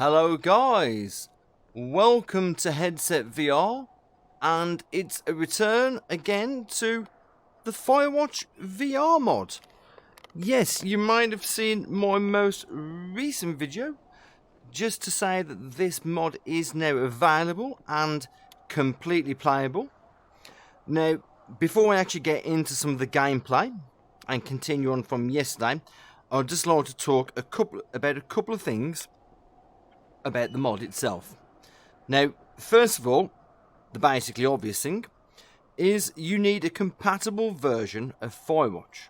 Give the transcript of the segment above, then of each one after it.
Hello guys, welcome to Headset VR, and it's a return again to the Firewatch VR mod. Yes, you might have seen my most recent video, just to say that this mod is now available and completely playable. Now, before I actually get into some of the gameplay and continue on from yesterday, I'd just like to talk about a couple of things about the mod itself. Now, first of all, the basically obvious thing is you need a compatible version of Firewatch.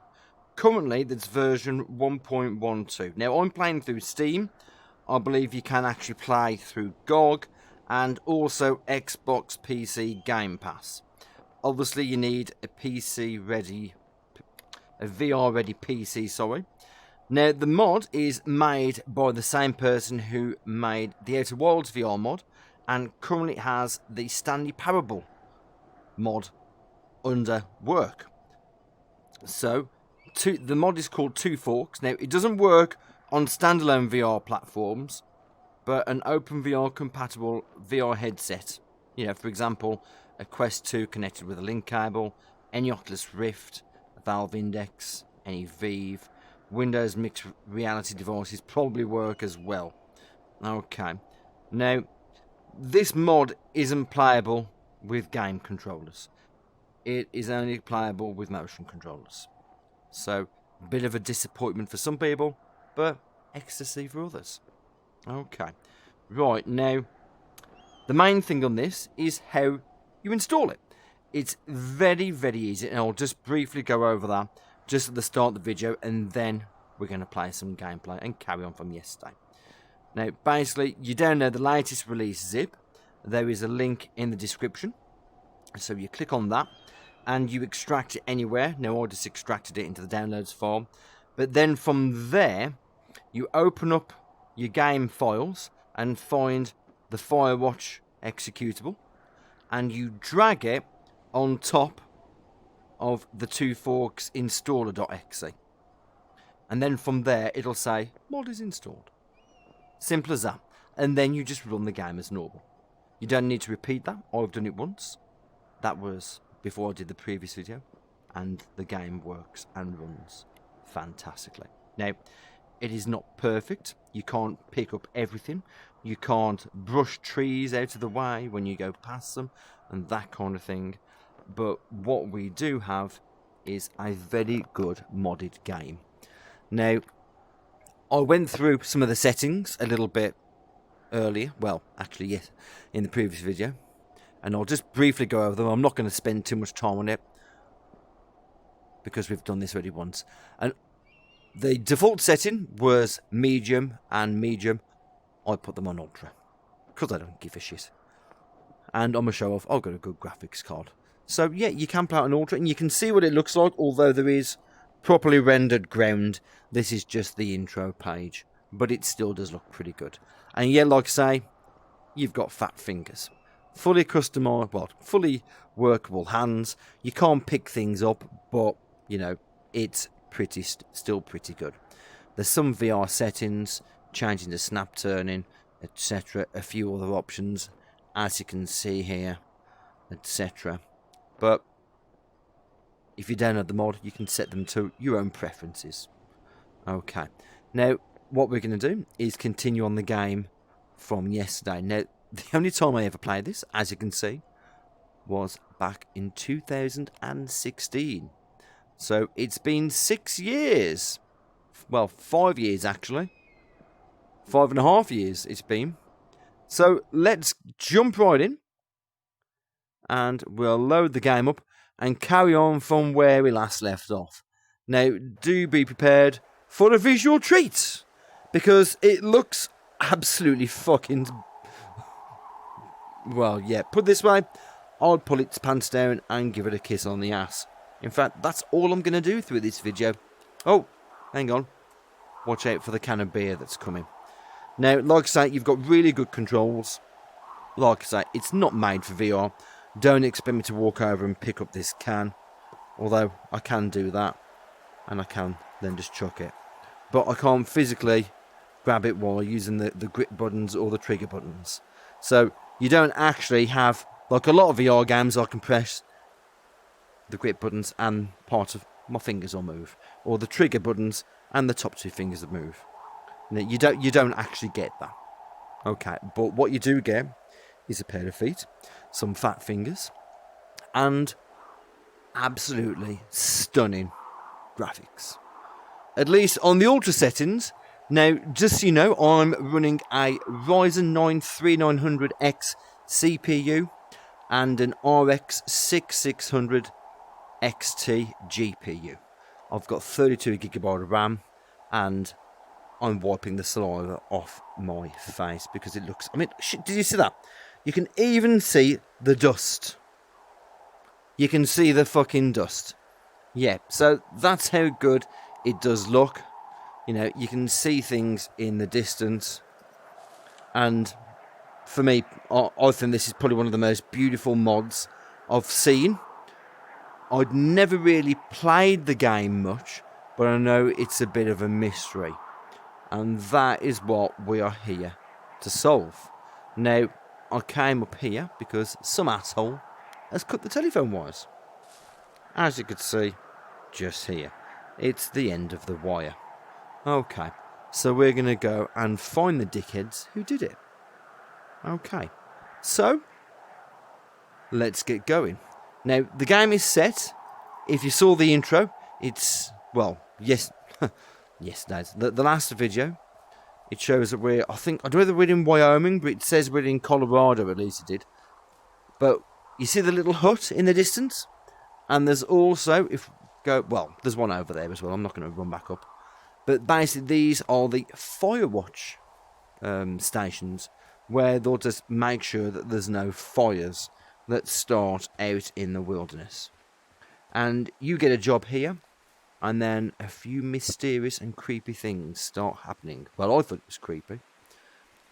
Currently, that's version 1.12. Now, I'm playing through Steam. I believe you can actually play through GOG and also Xbox PC Game Pass. Obviously, you need a VR-ready PC, sorry. Now, the mod is made by the same person who made the Outer Wilds VR mod and currently has the Stanley Parable mod under work. So, the mod is called Two Forks. Now, it doesn't work on standalone VR platforms, but an OpenVR compatible VR headset. You know, for example, a Quest 2 connected with a link cable, any Oculus Rift, a Valve Index, any Vive, Windows mixed reality devices probably work as well. Okay. Now, this mod isn't playable with game controllers. It is only playable with motion controllers. So, a bit of a disappointment for some people, but ecstasy for others. Okay. Right, now, the main thing on this is how you install it. It's very, very easy, and I'll just briefly go over that just at the start of the video, and then we're going to play some gameplay and carry on from yesterday. Now, basically, you download the latest release zip. There is a link in the description. So you click on that, and you extract it anywhere. Now, I just extracted it into the downloads file. But then from there, you open up your game files and find the Firewatch executable. And you drag it on top of the Two Forks installer.exe. And then from there, it'll say, mod is installed. Simple as that. And then you just run the game as normal. You don't need to repeat that. I've done it once. That was before I did the previous video. And the game works and runs fantastically. Now, it is not perfect. You can't pick up everything. You can't brush trees out of the way when you go past them and that kind of thing. But what we do have is a very good modded game. Now, I went through some of the settings a little bit earlier. Well, actually, yes, in the previous video. And I'll just briefly go over them. I'm not going to spend too much time on it because we've done this already once. And the default setting was medium and medium. I put them on ultra because I don't give a shit. And on my show off, I've got a good graphics card. So yeah, you can play it on ultra and you can see what it looks like, although there is properly rendered ground. This is just the intro page, but it still does look pretty good. And yeah, like I say, you've got fat fingers. Fully customized, well, fully workable hands. You can't pick things up, but, you know, it's still pretty good. There's some VR settings, changing the snap turning, etc. A few other options, as you can see here, etc. But if you download the mod, you can set them to your own preferences. Okay. Now, what we're going to do is continue on the game from yesterday. Now, the only time I ever played this, as you can see, was back in 2016. So, it's been 6 years. Well, 5 years, actually. 5.5 years it's been. So, let's jump right in. And we'll load the game up and carry on from where we last left off. Now, do be prepared for a visual treat, because it looks absolutely fucking... Well, yeah, put it this way, I'll pull its pants down and give it a kiss on the ass. In fact, that's all I'm going to do through this video. Oh, hang on. Watch out for the can of beer that's coming. Now, like I say, you've got really good controls. Like I say, it's not made for VR. Don't expect me to walk over and pick up this can. Although, I can do that. And I can then just chuck it. But I can't physically grab it while using the grip buttons or the trigger buttons. So you don't actually have, like a lot of VR games, I can press the grip buttons and part of my fingers will move, or the trigger buttons and the top 2 fingers will move. You don't actually get that. Okay, but what you do get is a pair of feet, some fat fingers, and absolutely stunning graphics. At least on the ultra settings. Now, just so you know, I'm running a Ryzen 9 3900X CPU and an RX 6600 XT GPU. I've got 32GB of RAM, and I'm wiping the saliva off my face because it looks... I mean, did you see that? You can even see the dust. You can see the fucking dust. Yeah, so that's how good it does look. You know, you can see things in the distance. And for me, I think this is probably one of the most beautiful mods I've seen. I'd never really played the game much, but I know it's a bit of a mystery. And that is what we are here to solve. Now, I came up here because some asshole has cut the telephone wires. As you could see, just here. It's the end of the wire. Okay, so we're going to go and find the dickheads who did it. Okay, so let's get going. Now, the game is set. If you saw the intro, it's, well, yes, yesterday's. The last video, it shows that I don't know whether we're in Wyoming, but it says we're in Colorado, at least it did. But you see the little hut in the distance? And there's also, there's one over there as well. I'm not going to run back up. But basically, these are the Firewatch stations, where they'll just make sure that there's no fires that start out in the wilderness. And you get a job here, and then a few mysterious and creepy things start happening. Well, I thought it was creepy,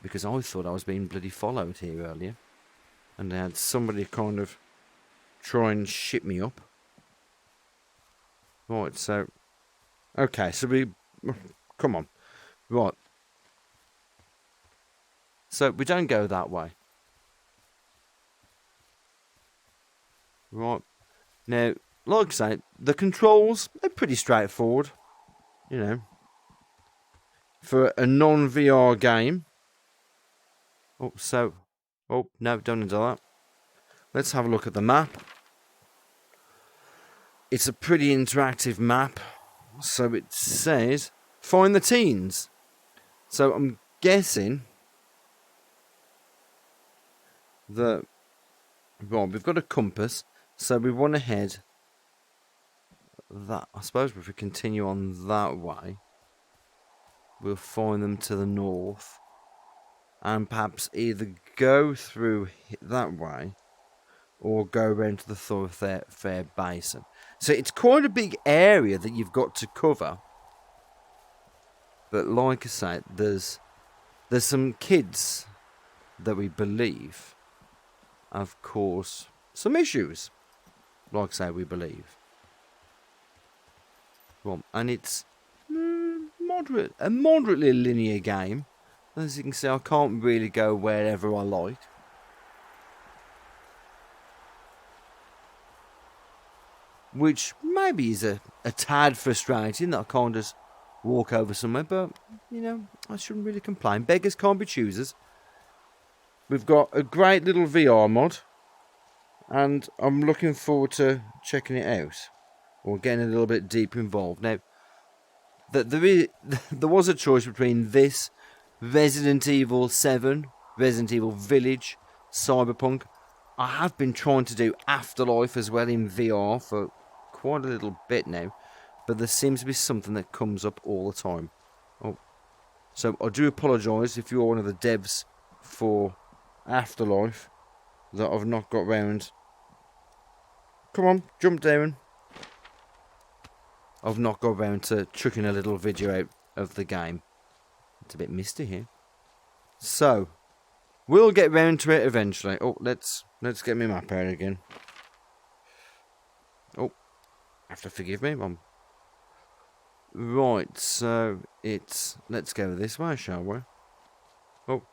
because I thought I was being bloody followed here earlier. And they had somebody kind of try and ship me up. Right, so... Okay, so come on. Right. So, we don't go that way. Right. Now, like I say, the controls are pretty straightforward. You know. For a non-VR game. Oh, no, don't do that. Let's have a look at the map. It's a pretty interactive map. So it says, find the teens. So I'm guessing that, well, we've got a compass. So we want to head that. I suppose if we continue on that way, we'll find them to the north. And perhaps either go through that way or go around to the Thoroughfare Basin. So it's quite a big area that you've got to cover. But like I say, there's some kids that we believe have caused some issues. Like I say, we believe. Well, and it's a moderately linear game. As you can see, I can't really go wherever I like. Which maybe is a tad frustrating that I can't just walk over somewhere. But, you know, I shouldn't really complain. Beggars can't be choosers. We've got a great little VR mod. And I'm looking forward to checking it out. Or getting a little bit deeper involved. Now, there was a choice between this, Resident Evil 7, Resident Evil Village, Cyberpunk. I have been trying to do Afterlife as well in VR for quite a little bit now, but there seems to be something that comes up all the time. Oh, so I do apologise if you're one of the devs for Afterlife that I've not got round. Come on, jump down. I've not got round to chucking a little video out of the game. It's a bit misty here. So, we'll get round to it eventually. Oh, let's get my map out again. Oh, have to forgive me. Right, so let's go this way, shall we? Oh.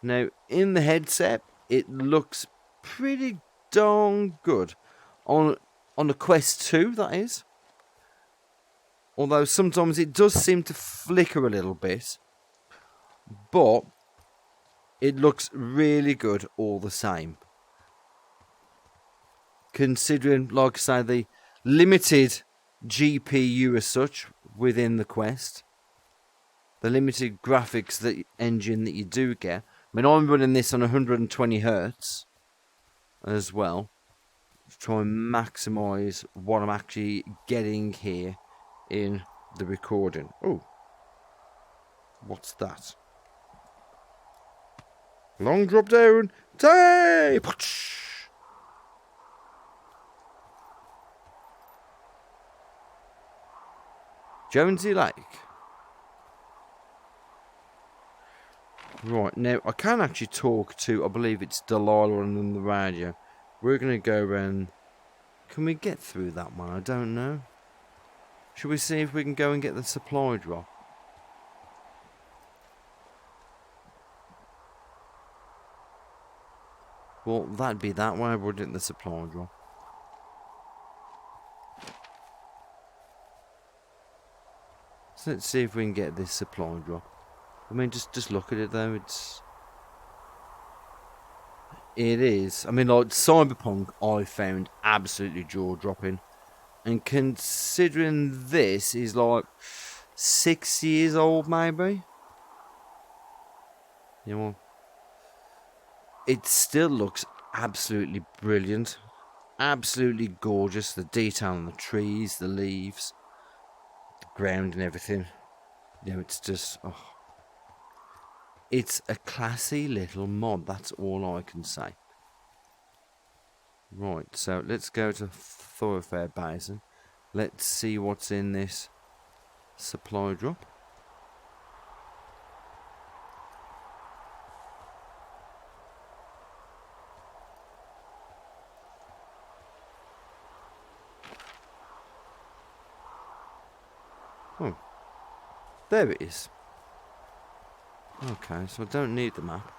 Now, in the headset, it looks pretty darn good. On the Quest 2, that is. Although sometimes it does seem to flicker a little bit. But it looks really good all the same. Considering, like I say, the limited GPU as such within the Quest. The limited graphics engine that you do get. I mean, I'm running this on 120 Hertz as well. To try and maximise what I'm actually getting here in the recording. Oh, what's that? Long drop down. Tape! Jonesy Lake. Right, now I can actually talk to, I believe it's Delilah on the radio. We're going to go around. Can we get through that one? I don't know. Should we see if we can go and get the supply drop? Well, that'd be that way, wouldn't it, the supply drop? So let's see if we can get this supply drop. I mean, just look at it though. It is. I mean, like Cyberpunk, I found absolutely jaw-dropping, and considering this is like 6 years old, maybe. You know, it still looks absolutely brilliant, absolutely gorgeous. The detail on the trees, the leaves, the ground, and everything. You know, it's just. Oh. It's a classy little mod, that's all I can say. Right, so let's go to Thoroughfare Basin. Let's see what's in this supply drop. Oh, there it is. Okay, so I don't need the map.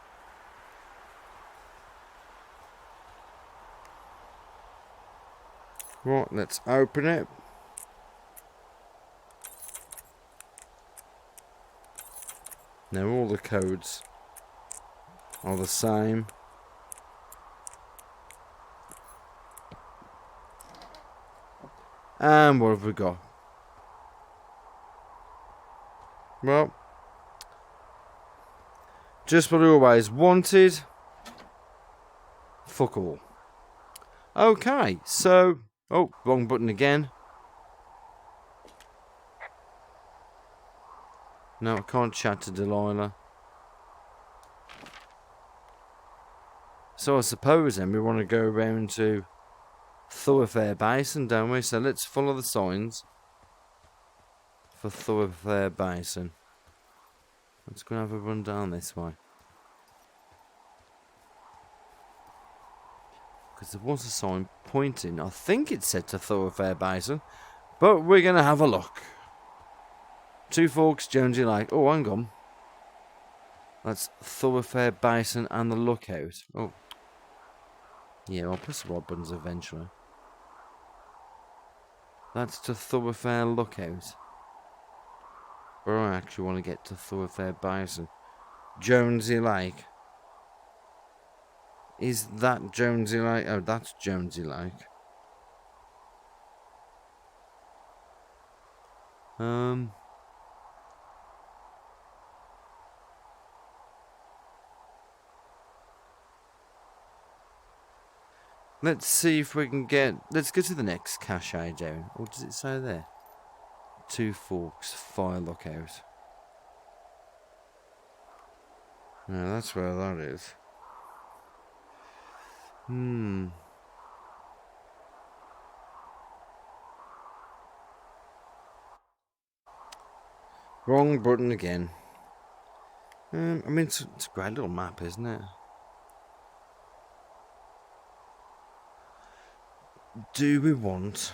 Right, let's open it. Now all the codes are the same. And what have we got? Well, just what I always wanted. Fuck all. Okay, so... Oh, wrong button again. No, I can't chat to Delilah. So I suppose then we want to go around to Thoroughfare Basin, don't we? So let's follow the signs for Thoroughfare Basin. Let's go and have a run down this way. Because there was a sign pointing, I think it said to Thoroughfare Basin, but we're going to have a look. Two Forks, Jonesy Lake. Oh, hang on. That's Thoroughfare Basin and the Lookout. Oh. Yeah, I'll press the right buttons eventually. That's to Thoroughfare Lookout. But I actually want to get to Thoroughfare Basin. Jonesy Lake. Is that Jonesy Lake? Oh, that's Jonesy Lake. Let's see if we can get... Let's go to the next cache down. What does it say there? Two Forks, Fire Lookout. No, that's where that is. Wrong button again. I mean, it's a great little map, isn't it? do we want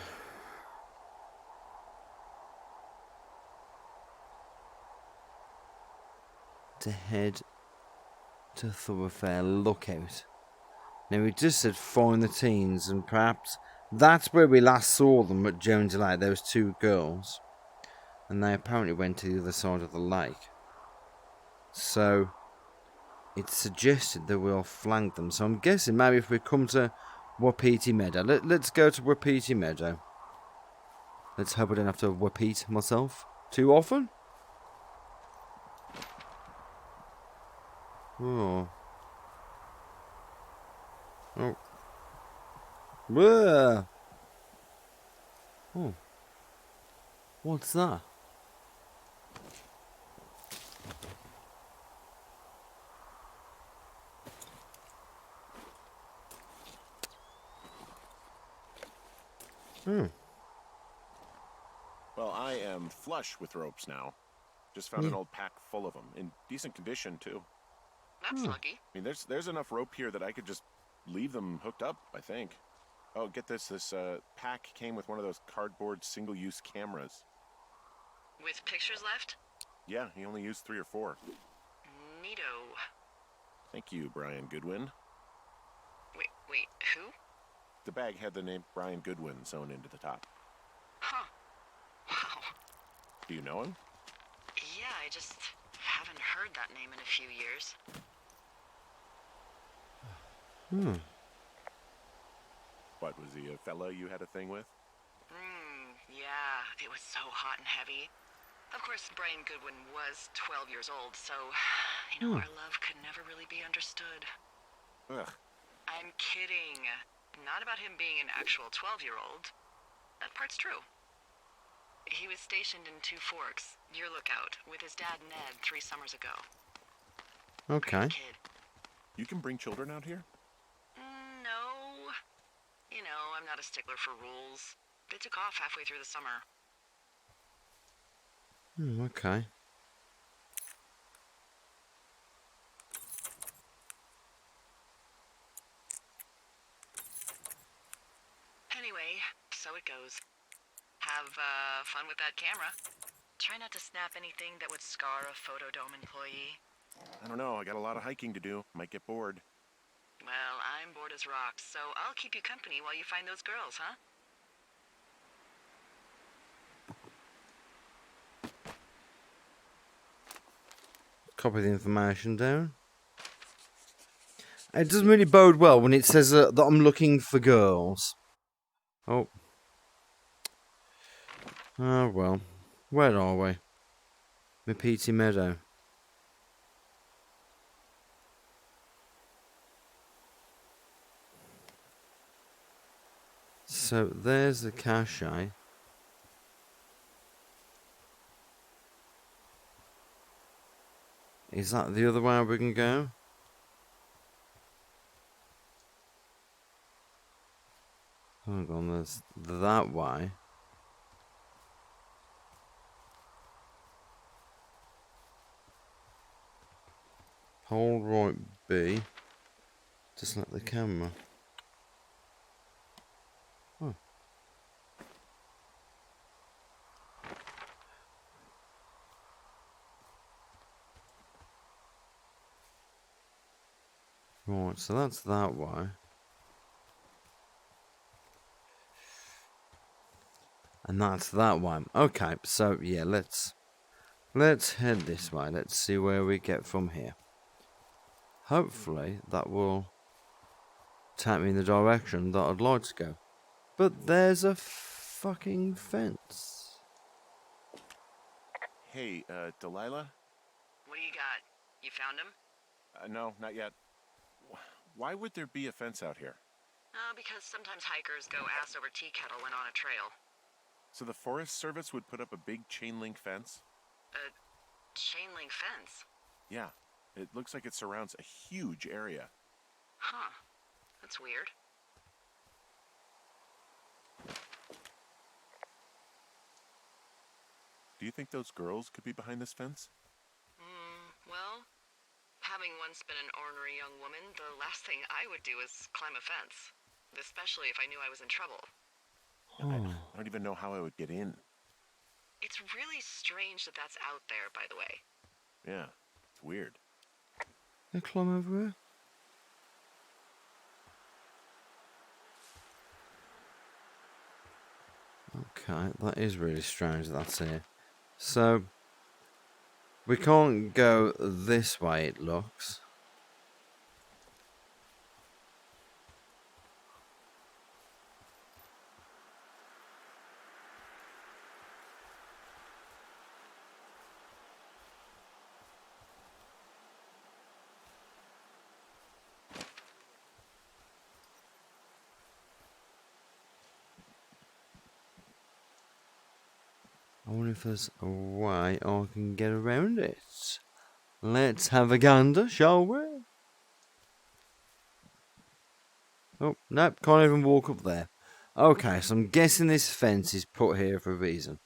to head to Thoroughfare Lookout? Now, we just said find the teens, and perhaps that's where we last saw them at Jones Lake. There was 2 girls, and they apparently went to the other side of the lake. So, it's suggested that we'll flank them. So I'm guessing maybe if we come to Wapiti Meadow. Let's go to Wapiti Meadow. Let's hope I don't have to repeat myself too often. Oh. Oh. Whoa. Oh. What's that? Hmm. Well, I am flush with ropes now. Just found an old pack full of them, in decent condition, too. That's lucky. I mean, there's enough rope here that I could just leave them hooked up, I think. Oh, get this. This pack came with one of those cardboard single-use cameras. With pictures left? Yeah, he only used 3 or 4. Neato. Thank you, Brian Goodwin. Wait, who? The bag had the name Brian Goodwin sewn into the top. Huh. Wow. Do you know him? Yeah, I just haven't heard that name in a few years. What, was he a fella you had a thing with? Yeah, it was so hot and heavy. Of course, Brian Goodwin was 12 years old, so, our love could never really be understood. Ugh. I'm kidding. Not about him being an actual 12-year-old. That part's true. He was stationed in Two Forks, your lookout, with his dad Ned 3 summers ago. Okay. Great kid. You can bring children out here? No. I'm not a stickler for rules. They took off halfway through the summer. Okay. Anyway, so it goes. Have fun with that camera. Try not to snap anything that would scar a Photodome employee. I don't know. I got a lot of hiking to do. Might get bored. Well, I'm bored as rocks, so I'll keep you company while you find those girls, huh? Copy the information down. It doesn't really bode well when it says that I'm looking for girls. Oh. Oh, well. Where are we? Wapiti Meadow. So, there's the cache. Is that the other way we can go? Hang on, there's that way. Hold right B to select the camera. Oh. Right, so that's that way. And that's that one. Okay, so yeah, let's head this way. Let's see where we get from here. Hopefully that will take me in the direction that I'd like to go. But there's a fucking fence. Hey, Delilah? What do you got? You found him? No, not yet. Why would there be a fence out here? Because sometimes hikers go ass over tea kettle when on a trail. So the Forest Service would put up a big chain link fence? A chain link fence? Yeah. It looks like it surrounds a huge area. Huh. That's weird. Do you think those girls could be behind this fence? Well, having once been an ornery young woman, the last thing I would do is climb a fence. especially if I knew I was in trouble. I don't even know how I would get in. It's really strange that that's out there, by the way. Yeah, it's weird. Can I climb over here? Okay, that is really strange that that's here. So, we can't go this way, it looks. I wonder if there's a way I can get around it. Let's have a gander, shall we? Oh, nope, can't even walk up there. Okay, so I'm guessing this fence is put here for a reason.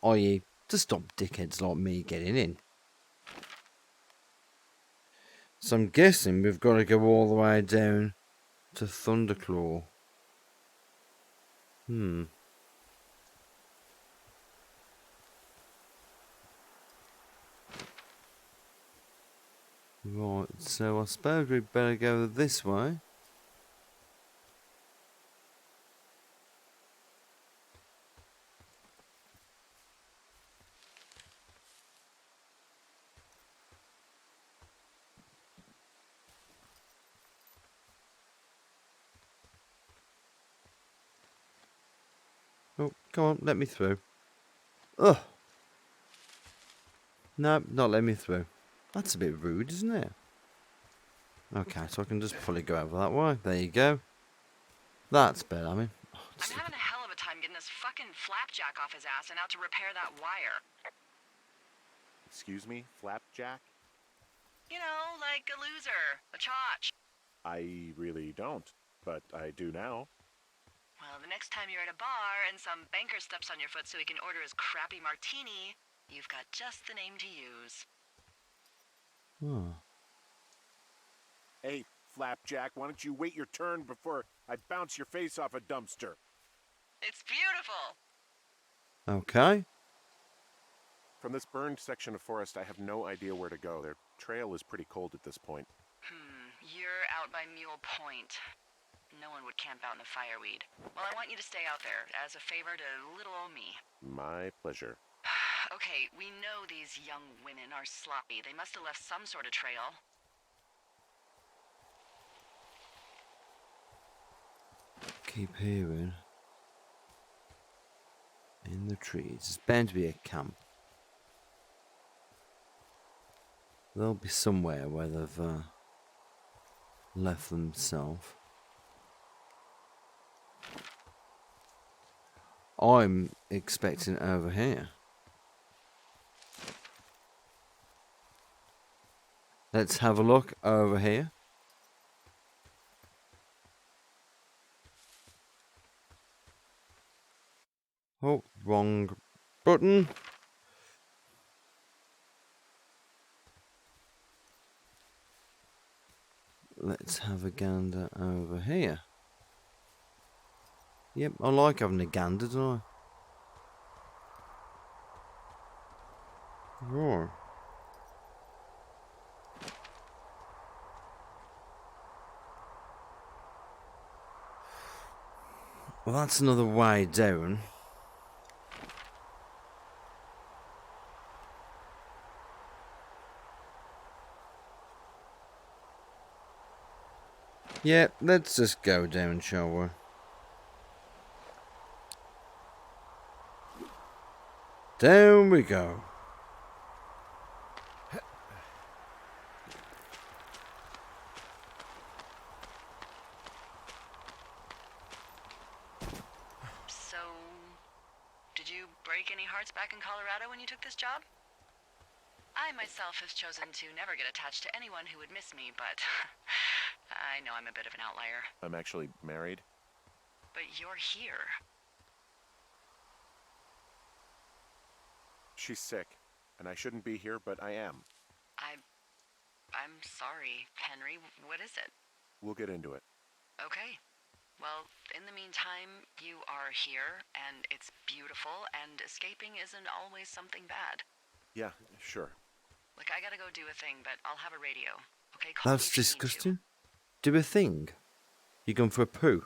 I.e., to stop dickheads like me getting in. So I'm guessing we've got to go all the way down to Thunderclaw. Right, so I suppose we'd better go this way. Oh, come on, let me through. Ugh. No, not let me through. That's a bit rude, isn't it? Okay, so I can just fully go over that way. There you go. That's better, I mean. I'm having a hell of a time getting this fucking flapjack off his ass and out to repair that wire. Excuse me, flapjack? You know, like a loser, a chotch. I really don't, but I do now. Well, the next time you're at a bar and some banker steps on your foot so he can order his crappy martini, you've got just the name to use. Oh. Hey, flapjack, why don't you wait your turn before I bounce your face off a dumpster? It's beautiful. Okay. From this burned section of forest, I have no idea where to go. Their trail is pretty cold at this point. You're out by Mule Point. No one would camp out in the fireweed. Well, I want you to stay out there as a favor to little old me. My pleasure. Okay, we know these young women are sloppy. They must have left some sort of trail. Keep hearing. In the trees. It's bound to be a camp. There'll be somewhere where they've left themselves. I'm expecting it over here. Let's have a look over here. Oh, wrong button. Let's have a gander over here. Yep, I like having a gander, don't I? Right. Well, that's another way down. Yeah, let's just go down, shall we? Down we go. So, did you break any hearts back in Colorado when you took this job? I myself have chosen to never get attached to anyone who would miss me, but I know I'm a bit of an outlier. I'm actually married. But you're here. She's sick, and I shouldn't be here, but I am. I'm sorry, Henry. What is it? We'll get into it. Okay. Well, in the meantime, you are here, and it's beautiful, and escaping isn't always something bad. Yeah, sure. Look, I gotta go do a thing, but I'll have a radio. Okay, call me That's if you need to. disgusting. Do a thing. You going for a poo?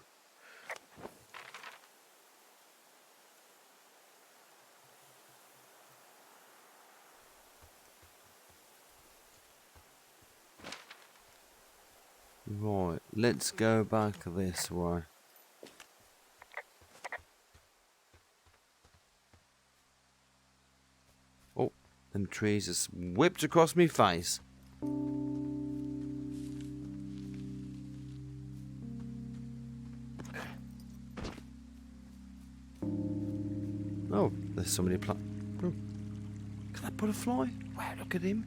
Right, let's go back this way. Oh, them trees just whipped across me face. Oh, there's somebody oh, look at that butterfly. Wow, look at him.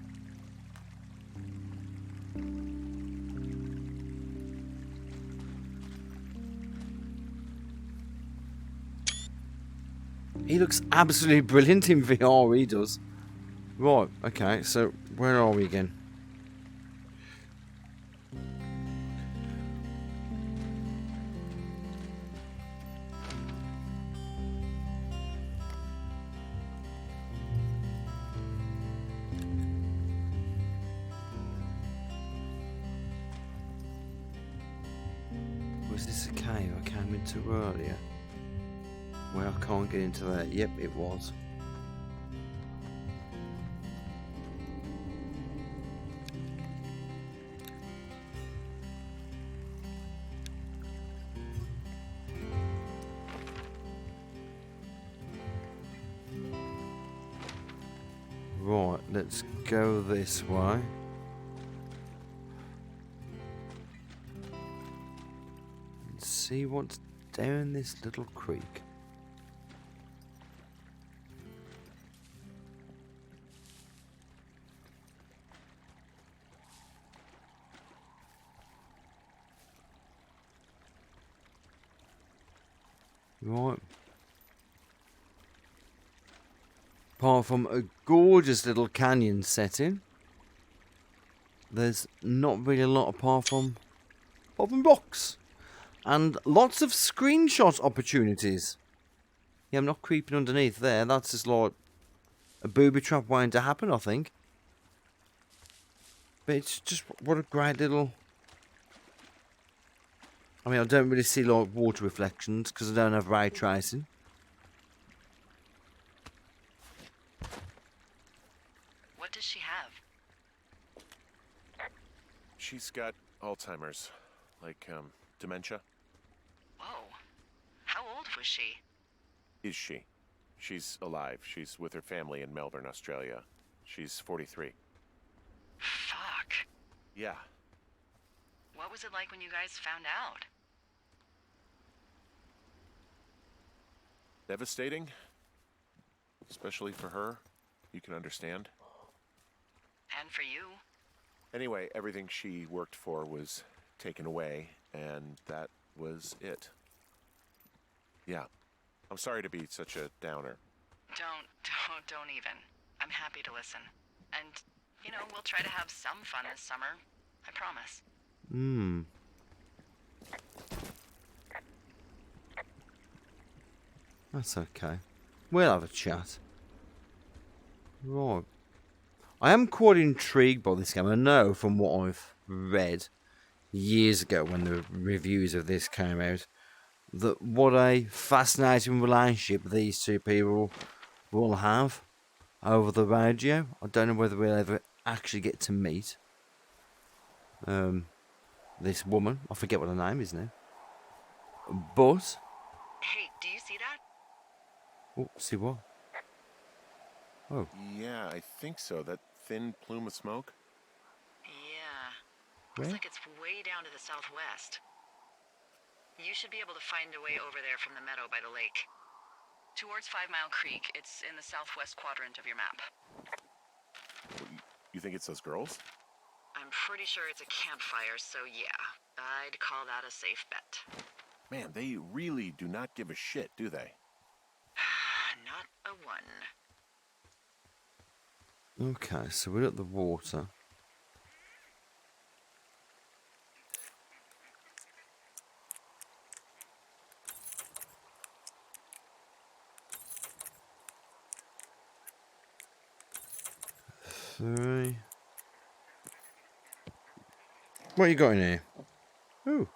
He looks absolutely brilliant in VR, he does. Right, okay, so where are we again? Was this a cave I came into earlier? Well, I can't get into that. Yep, it was. Right, let's go this way. And see what's down this little creek. Right. Apart from a gorgeous little canyon setting, there's not really a lot apart from rocks. And lots of screenshot opportunities. Yeah, I'm not creeping underneath there. That's just like a booby trap waiting to happen, I think. But it's just, what a great little... I mean, I don't really see like water reflections because I don't have ray tracing. What does she have? She's got Alzheimer's, like dementia. Whoa. How old was she? Is she? She's alive. She's with her family in Melbourne, Australia. She's 43. Fuck. Yeah. What was it like when you guys found out? Devastating. Especially for her. You can understand. And for you? Anyway, everything she worked for was taken away, and that was it. Yeah. I'm sorry to be such a downer. Don't even. I'm happy to listen. And, you know, we'll try to have some fun this summer. I promise. That's okay. We'll have a chat. Right. I am quite intrigued by this game. I know from what I've read years ago when the reviews of this came out that what a fascinating relationship these two people will have over the radio. I don't know whether we'll ever actually get to meet this woman. I forget what her name is now. But... Hey, do you see that? Oh, see what? Oh. Yeah, I think so. That thin plume of smoke? Yeah. Where? Looks like it's way down to the southwest. You should be able to find a way over there from the meadow by the lake. Towards 5 Mile Creek, it's in the southwest quadrant of your map. You think it's those girls? I'm pretty sure it's a campfire, so yeah, I'd call that a safe bet. Man, they really do not give a shit, do they? Not a one. Okay, so we're at the water. 3. What you got in here? Ooh.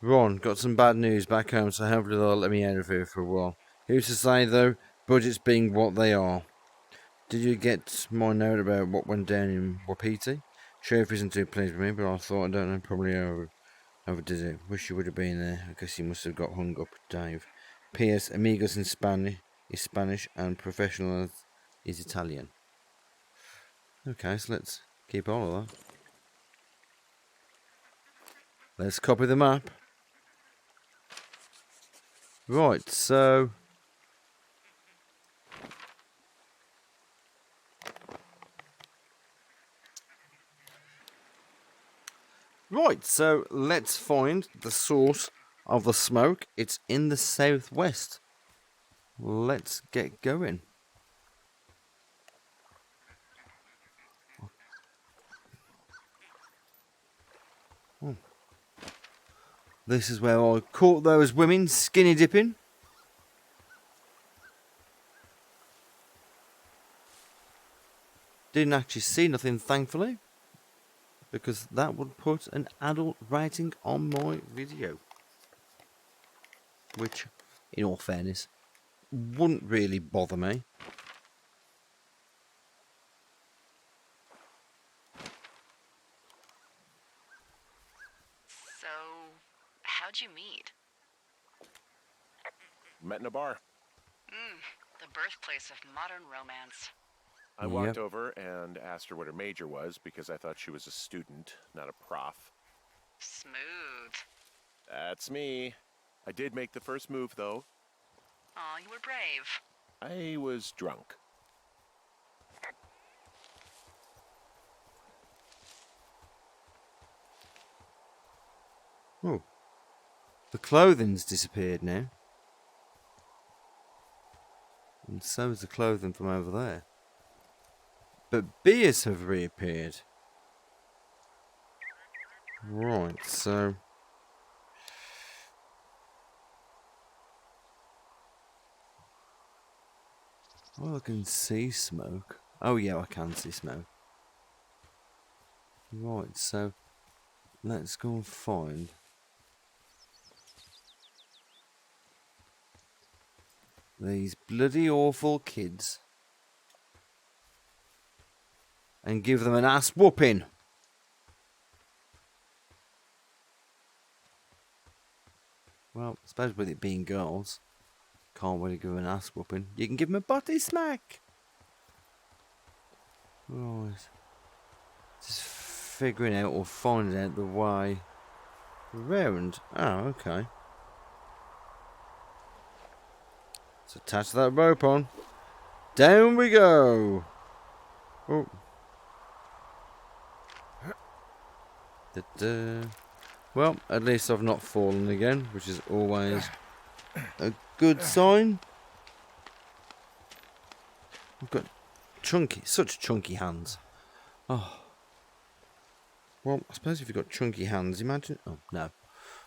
Ron, got some bad news back home, so hopefully they'll let me out of here for a while. Who's to say, though, budgets being what they are? Did you get my note about what went down in Wapiti? Sheriff isn't too pleased with me, but I thought, I don't know, probably overdid it. Wish you would have been there. I guess you must have got hung up, Dave. P.S. Amigos in Spanish is Spanish and professional is Italian. Okay, so let's keep all of that. Let's copy the map. Right, so... Right, so let's find the source of the smoke. It's in the southwest. Let's get going. Oh. This is where I caught those women skinny dipping. Didn't actually see nothing, thankfully, because that would put an adult rating on my video. Which, in all fairness, wouldn't really bother me. So, how'd you meet? Met in a bar. The birthplace of modern romance. I walked over and asked her what her major was because I thought she was a student, not a prof. Smooth. That's me. I did make the first move, though. Aw, you were brave. I was drunk. Oh. The clothing's disappeared now. And so is the clothing from over there. But beers have reappeared. Right, so... Well, I can see smoke. Oh yeah, I can see smoke. Right, so... Let's go and find... these bloody awful kids. And give them an ass whooping. Well, I suppose with it being girls, can't really give them an ass whooping. You can give them a body smack. Right. Just figuring out or finding out the way around. Oh, okay. Let's attach that rope on. Down we go. Oh. Da-da. Well, at least I've not fallen again, which is always a good sign. I've got such chunky hands. Oh. Well, I suppose if you've got chunky hands, imagine... Oh, no.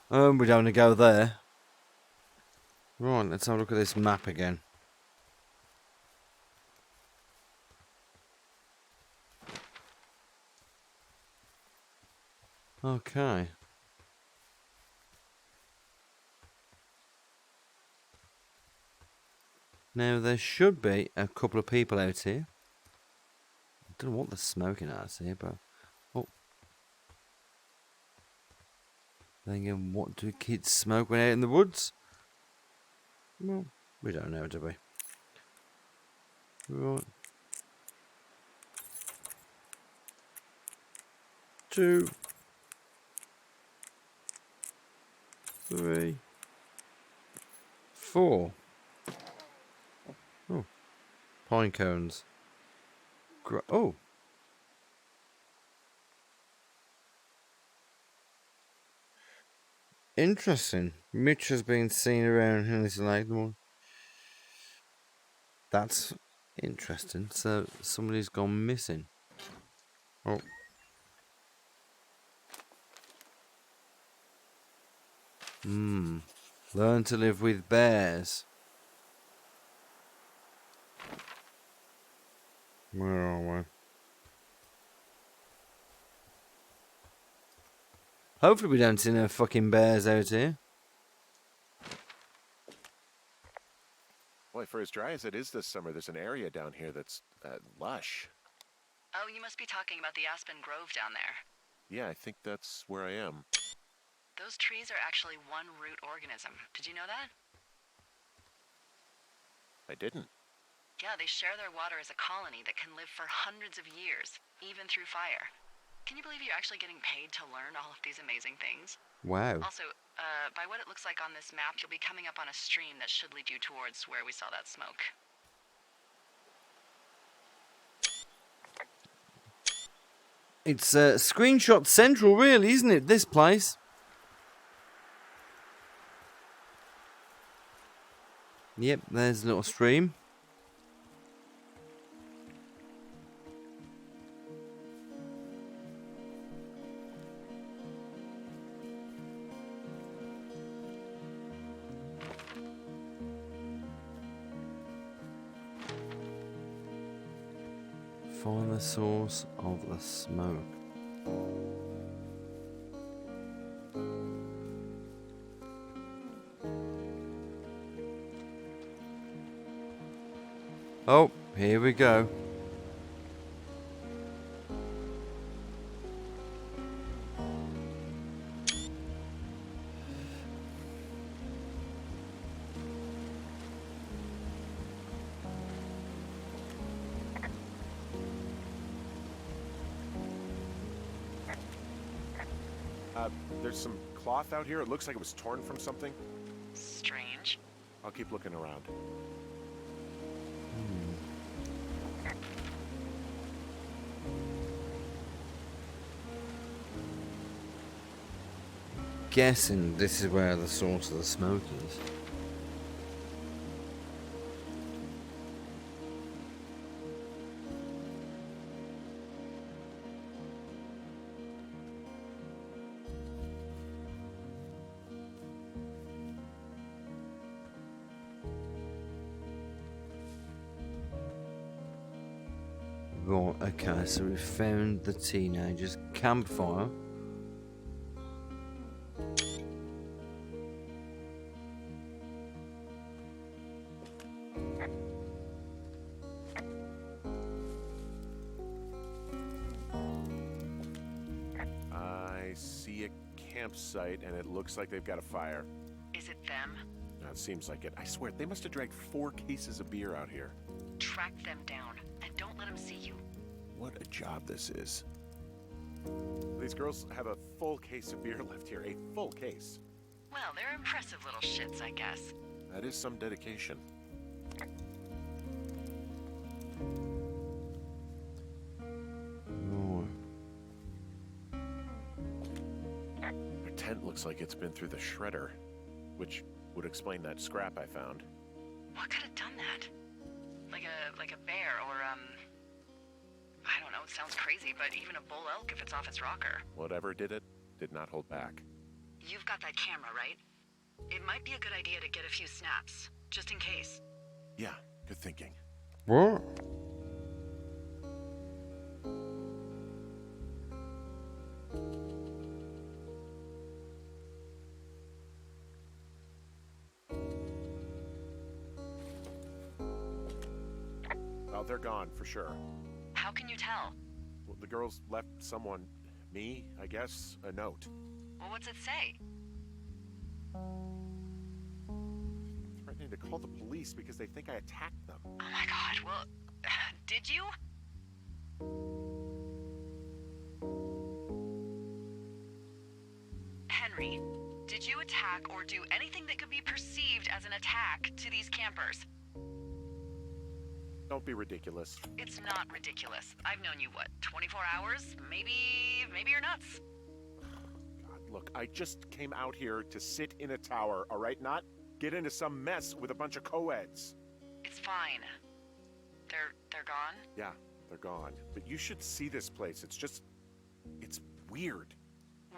We don't want to go there. Right, let's have a look at this map again. Okay. Now, there should be a couple of people out here. I don't know what they're smoking out here, but... Oh. Then again, what do kids smoke when out in the woods? Well, we don't know, do we? Right. 2, 3, 4. Oh, pine cones. Oh. Interesting. Mitch has been seen around Henley's Lake. That's interesting. So somebody's gone missing. Oh. Learn to live with bears. Where are we? Hopefully we don't see no fucking bears out here. Boy, for as dry as it is this summer, there's an area down here that's lush. Oh, you must be talking about the Aspen Grove down there. Yeah, I think that's where I am. Those trees are actually one root organism. Did you know that? I didn't. Yeah, they share their water as a colony that can live for hundreds of years, even through fire. Can you believe you're actually getting paid to learn all of these amazing things? Wow. Also, by what it looks like on this map, you'll be coming up on a stream that should lead you towards where we saw that smoke. It's screenshot central, really, isn't it? This place. Yep, there's a little stream. Find the source of the smoke. Oh, here we go. There's some cloth out here. It looks like it was torn from something. Strange. I'll keep looking around. Guessing this is where the source of the smoke is. Right, okay, so we found the teenager's campfire. I see a campsite, and it looks like they've got a fire. Is it them? No, it seems like it. I swear, they must have dragged 4 cases of beer out here. Track them down, and don't let them see you. What a job this is. These girls have a full case of beer left here. A full case. Well, they're impressive little shits, I guess. That is some dedication. Their tent looks like it's been through the shredder, which would explain that scrap I found. What could have done that? Like a bear or, I don't know, it sounds crazy, but even a bull elk if it's off its rocker. Whatever did it, did not hold back. You've got that camera, right? It might be a good idea to get a few snaps, just in case. Yeah, good thinking. What? Oh, they're gone, for sure. How can you tell? Well, the girls left someone, me, I guess, a note. Well, what's it say? Threatening to call the police because they think I attacked them. Oh my god, well, did you? Henry, did you attack or do anything that could be perceived as an attack to these campers? Don't be ridiculous. It's not ridiculous. I've known you, what, 24 hours? Maybe you're nuts. God, look, I just came out here to sit in a tower, all right? Not get into some mess with a bunch of co-eds. It's fine. They're gone? Yeah, they're gone. But you should see this place. It's weird.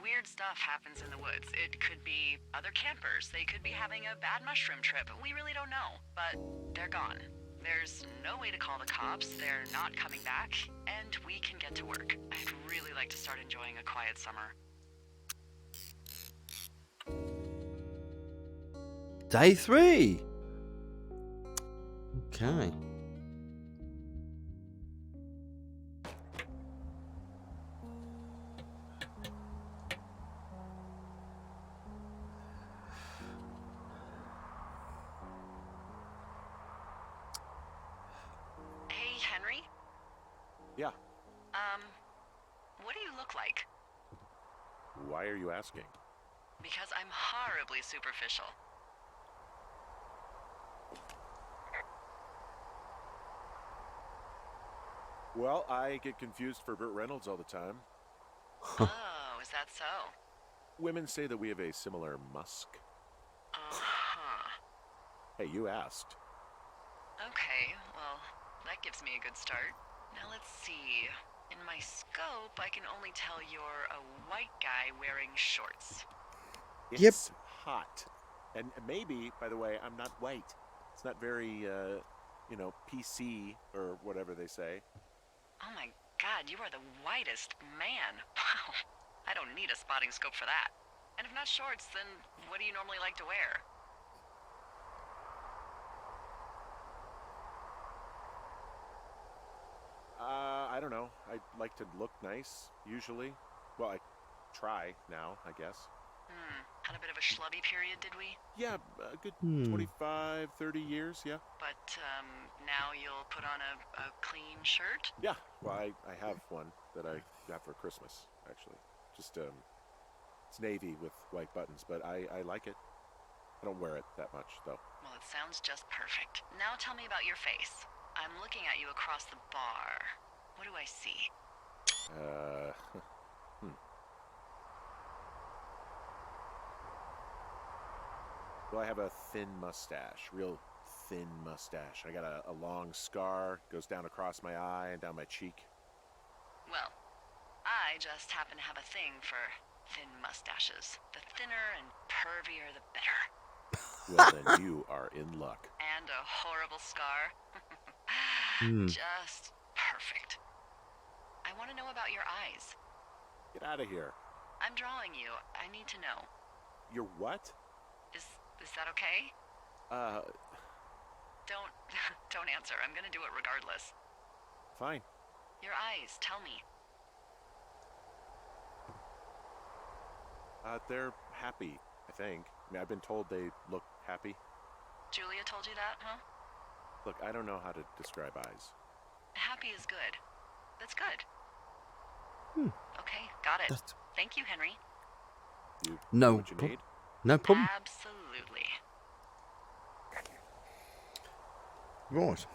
Weird stuff happens in the woods. It could be other campers. They could be having a bad mushroom trip. We really don't know. But they're gone. There's no way to call the cops. They're not coming back. And we can get to work. I'd really like to start enjoying a quiet summer. Day 3. Okay. Hey, Henry? Yeah. What do you look like? Why are you asking? Because I'm horribly superficial. Well, I get confused for Burt Reynolds all the time. Oh, is that so? Women say that we have a similar musk. Uh-huh. Hey, you asked. Okay, well, that gives me a good start. Now let's see. In my scope, I can only tell you're a white guy wearing shorts. It's hot. And maybe, by the way, I'm not white. It's not very, PC or whatever they say. Oh my god, you are the whitest man. Wow. I don't need a spotting scope for that. And if not shorts, then what do you normally like to wear? I don't know. I like to look nice, usually. Well, I try now, I guess. Had a bit of a schlubby period, did we? Yeah, a good 25, 30 years, yeah. But, now you'll put on a clean shirt? Yeah, well, I have one that I got for Christmas, actually. Just, it's navy with white buttons, but I like it. I don't wear it that much, though. Well, it sounds just perfect. Now tell me about your face. I'm looking at you across the bar. What do I see? Well, I have a thin mustache, real thin mustache. I got a long scar, goes down across my eye and down my cheek. Well, I just happen to have a thing for thin mustaches. The thinner and pervier, the better. Well, then you are in luck. And a horrible scar. Just perfect. I want to know about your eyes. Get out of here. I'm drawing you. I need to know. You're what? Is that okay? Don't answer. I'm gonna do it regardless. Fine. Your eyes, tell me. They're happy, I think. I mean, I've been told they look happy. Julia told you that, huh? Look, I don't know how to describe eyes. Happy is good. That's good. Okay, got it. Thank you, Henry. You No what you problem. need? No problem. Absolutely. Right.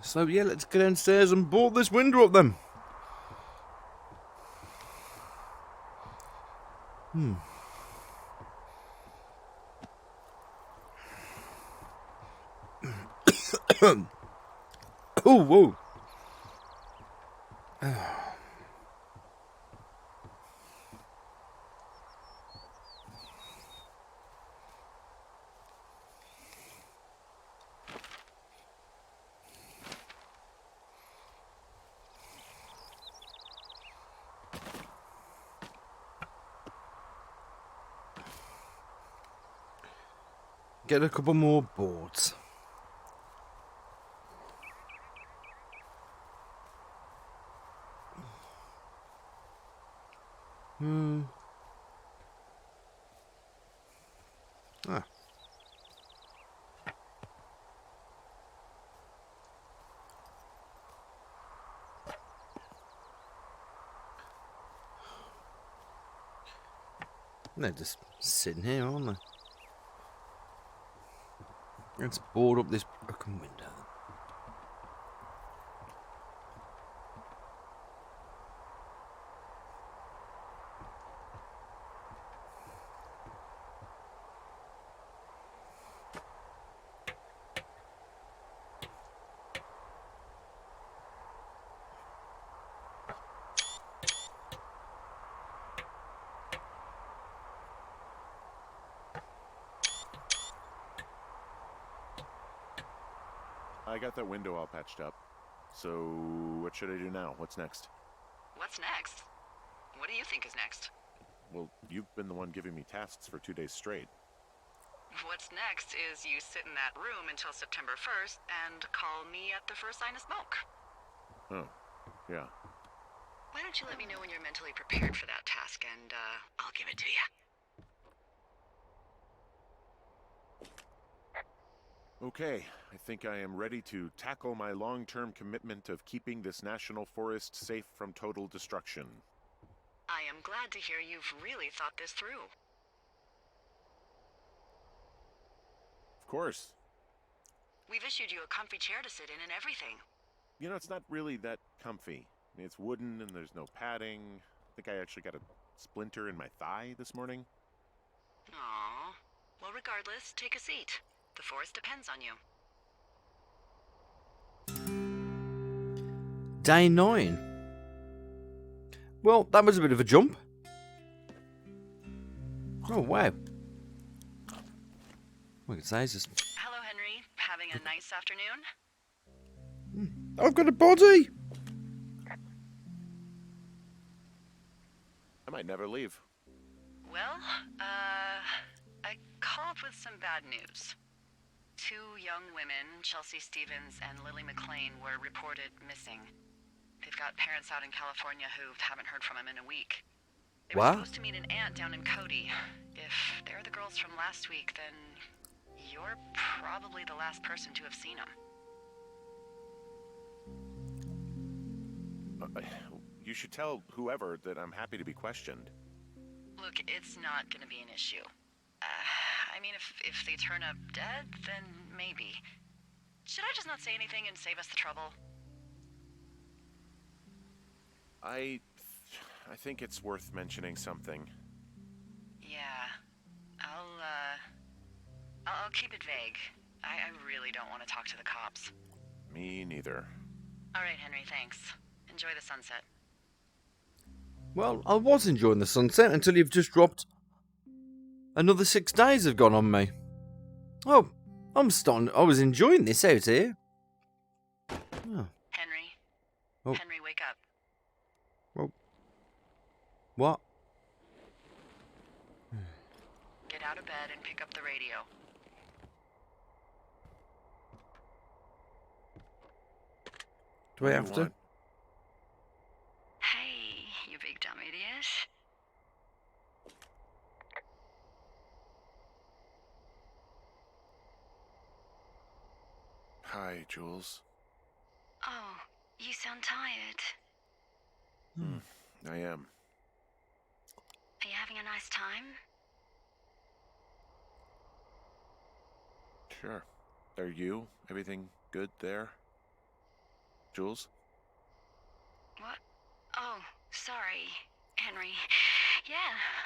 So, yeah, let's get downstairs and board this window up then. Oh, whoa. Get a couple more boards. Ah. They're just sitting here, aren't they? Let's board up this broken window. I got that window all patched up. So, what should I do now? What's next? What's next? What do you think is next? Well, you've been the one giving me tasks for 2 days straight. What's next is you sit in that room until September 1st and call me at the first sign of smoke. Oh, yeah. Why don't you let me know when you're mentally prepared for that task, and I'll give it to you. Okay, I think I am ready to tackle my long-term commitment of keeping this national forest safe from total destruction. I am glad to hear you've really thought this through. Of course. We've issued you a comfy chair to sit in and everything. You know, it's not really that comfy. I mean, it's wooden and there's no padding. I think I actually got a splinter in my thigh this morning. Aww. Well, regardless, take a seat. The forest depends on you. Day 9. Well, that was a bit of a jump. Oh, wow. What can I say is just... Hello, Henry. Having a nice afternoon? I've got a body! I might never leave. Well, I called with some bad news. 2 young women, Chelsea Stevens and Lily McLean, were reported missing. They've got parents out in California who haven't heard from them in a week. They were What? supposed to meet an aunt down in Cody. If they're the girls from last week, then you're probably the last person to have seen them. You should tell whoever that I'm happy to be questioned. Look, it's not gonna be an issue. I mean, if they turn up dead, then maybe. Should I just not say anything and save us the trouble? I think it's worth mentioning something. Yeah. I'll keep it vague. I really don't want to talk to the cops. Me neither. All right, Henry, thanks. Enjoy the sunset. Well, I was enjoying the sunset until you've just dropped... Another 6 days have gone on me. Oh, I was enjoying this out here. Oh. Henry? Oh. Henry, wake up. Well, what? Get out of bed and pick up the radio. Do I have to? Hey, you big dumb idiot. Hi, Jules. Oh, you sound tired. I am. Are you having a nice time? Sure. Are you? Everything good there? Jules? What? Oh, sorry, Henry. Yeah,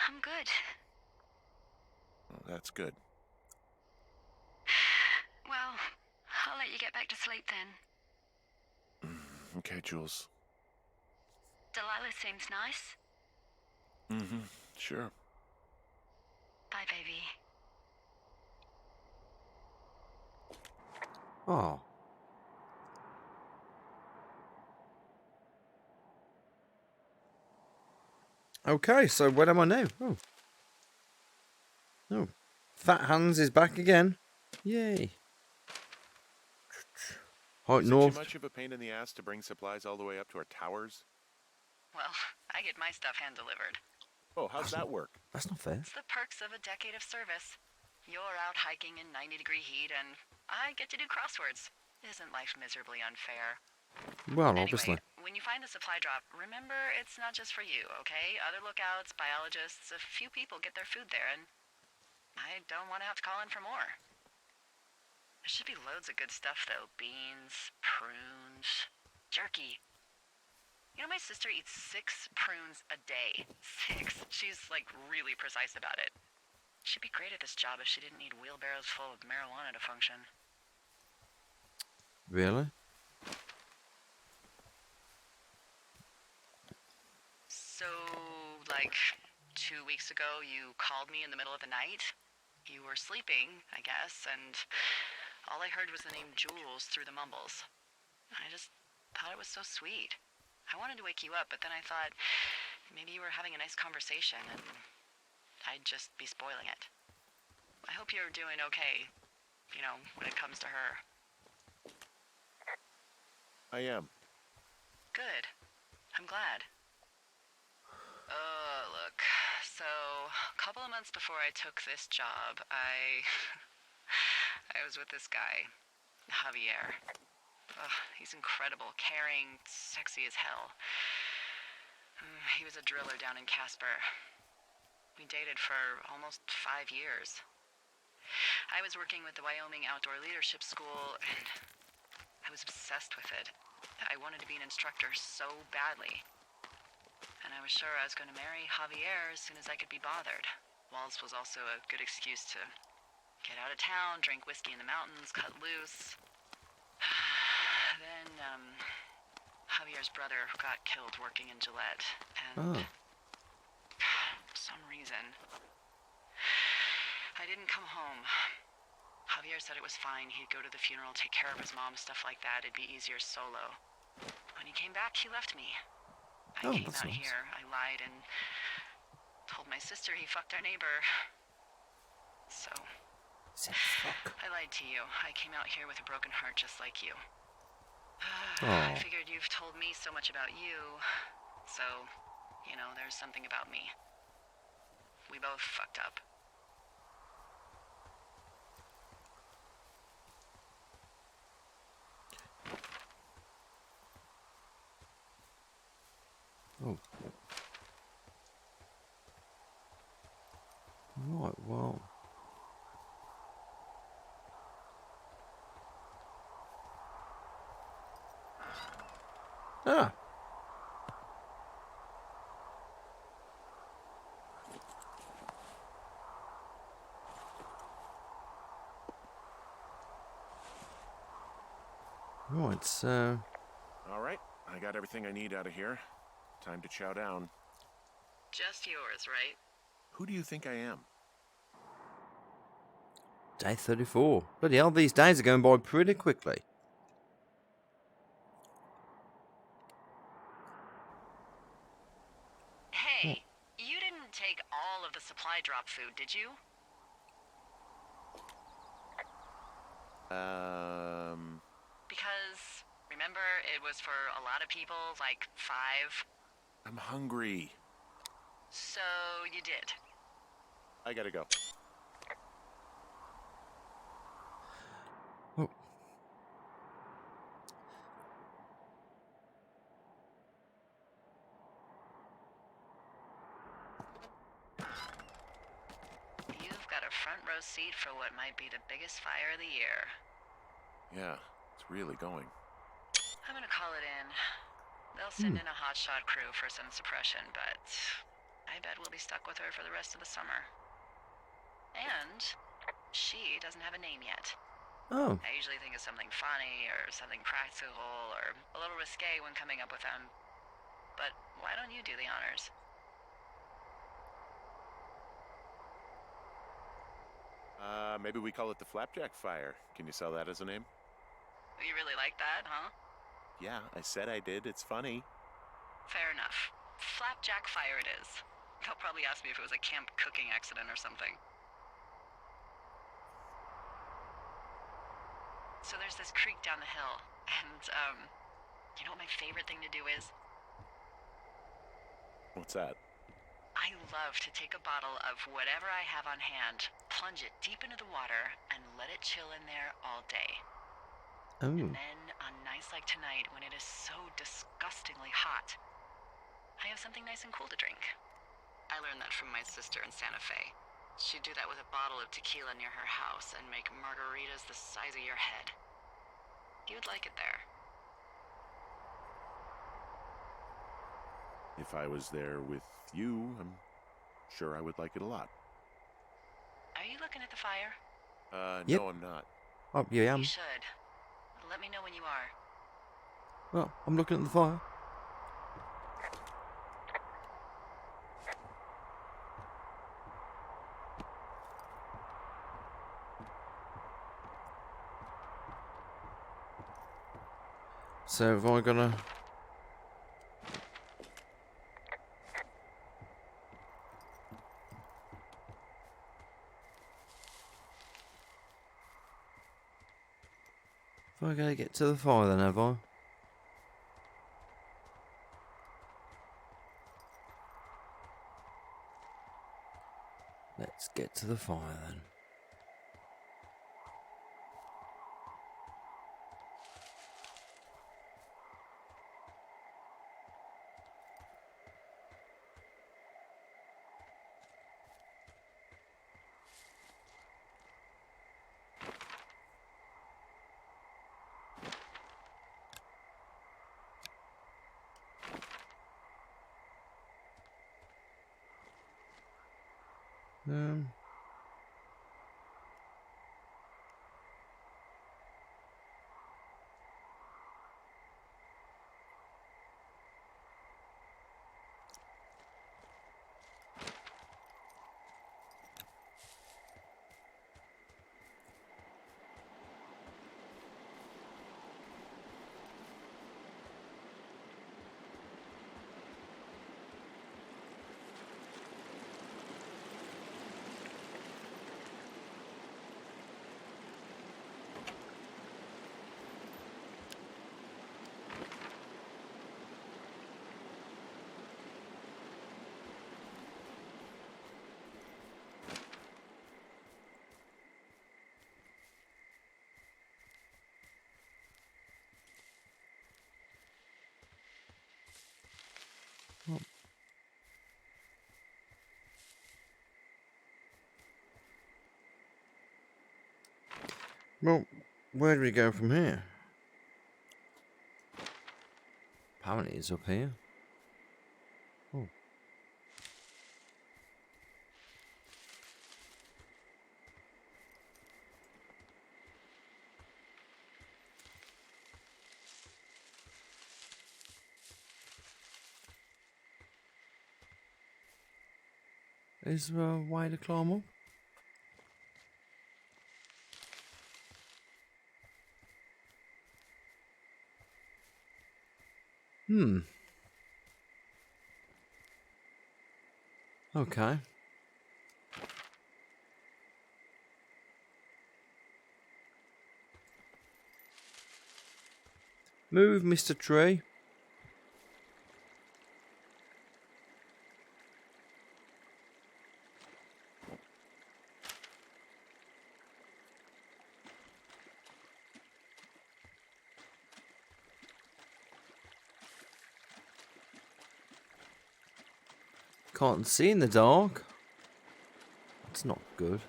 I'm good. Oh, that's good. Well, I'll let you get back to sleep then. Okay, Jules. Delilah seems nice. Mm-hmm. Sure. Bye, baby. Oh. Okay, so where am I now? Oh. Oh. Fat Hans is back again. Yay. Height Is it North. too much of a pain in the ass to bring supplies all the way up to our towers? Well, I get my stuff hand-delivered. Oh, how's that work? That's not fair. It's the perks of a decade of service. You're out hiking in 90-degree heat, and I get to do crosswords. Isn't life miserably unfair? Well, Anyway, obviously. when you find the supply drop, remember it's not just for you, okay? Other lookouts, biologists, a few people get their food there, and I don't want to have to call in for more. There should be loads of good stuff, though. Beans, prunes, jerky. You know, my sister eats 6 prunes a day. 6. She's, like, really precise about it. She'd be great at this job if she didn't need wheelbarrows full of marijuana to function. Really? So, like, 2 weeks ago, you called me in the middle of the night. You were sleeping, I guess, and All I heard was the name Jules through the mumbles. I just thought it was so sweet. I wanted to wake you up, but then I thought maybe you were having a nice conversation and I'd just be spoiling it. I hope you're doing okay, you know, when it comes to her. I am. Good. I'm glad. Look. So, a couple of months before I took this job, I was with this guy, Javier. He's incredible, caring, sexy as hell. He was a driller down in Casper. We dated for almost 5 years. I was working with the Wyoming Outdoor Leadership School, and I was obsessed with it. I wanted to be an instructor so badly. And I was sure I was going to marry Javier as soon as I could be bothered. Waltz was also a good excuse to get out of town, drink whiskey in the mountains, cut loose. Then, Javier's brother got killed working in Gillette, and for some reason, I didn't come home. Javier said it was fine. He'd go to the funeral, take care of his mom, stuff like that. It'd be easier solo. When he came back, he left me. I came out here, I lied, and told my sister he fucked our neighbor. So, I lied to you. I came out here with a broken heart just like you. I figured you've told me so much about you, so, you know, there's something about me. We both fucked up. Oh. Right, well. Ah. Right, so... All right, I got everything I need out of here. Time to chow down. Just yours, right? Who do you think I am? Day 34. Bloody hell, these days are going by pretty quickly. Hey, you didn't take all of the supply drop food, did you? Because, remember, it was for a lot of people, like 5. I'm hungry. So, you did. I gotta go. Oh. You've got a front row seat for what might be the biggest fire of the year. Yeah, it's really going. I'm gonna call it in. They'll send in a hotshot crew for some suppression, but I bet we'll be stuck with her for the rest of the summer. And she doesn't have a name yet. Oh. I usually think of something funny or something practical or a little risque when coming up with them. But why don't you do the honors? Maybe we call it the Flapjack Fire. Can you sell that as a name? You really like that, huh? Yeah, I said I did. It's funny. Fair enough. Flapjack Fire it is. They'll probably ask me if it was a camp cooking accident or something. So there's this creek down the hill, and, you know what my favorite thing to do is? What's that? I love to take a bottle of whatever I have on hand, plunge it deep into the water, and let it chill in there all day. Oh. And then, on nights like tonight, when it is so disgustingly hot, I have something nice and cool to drink. I learned that from my sister in Santa Fe. She'd do that with a bottle of tequila near her house and make margaritas the size of your head. You'd like it there. If I was there with you, I'm sure I would like it a lot. Are you looking at the fire? Yep. No, I'm not. Oh, yeah, You should. Let me know when you are. Well, I'm looking at the fire. So have I gotta... Have I gotta get to the fire then, have I? Let's get to the fire then. Um... Well, where do we go from here? Apparently it's up here. Oh. Is there a way to climb up? Okay. Move, Mr. Tree. Can't see in the dark. That's not good.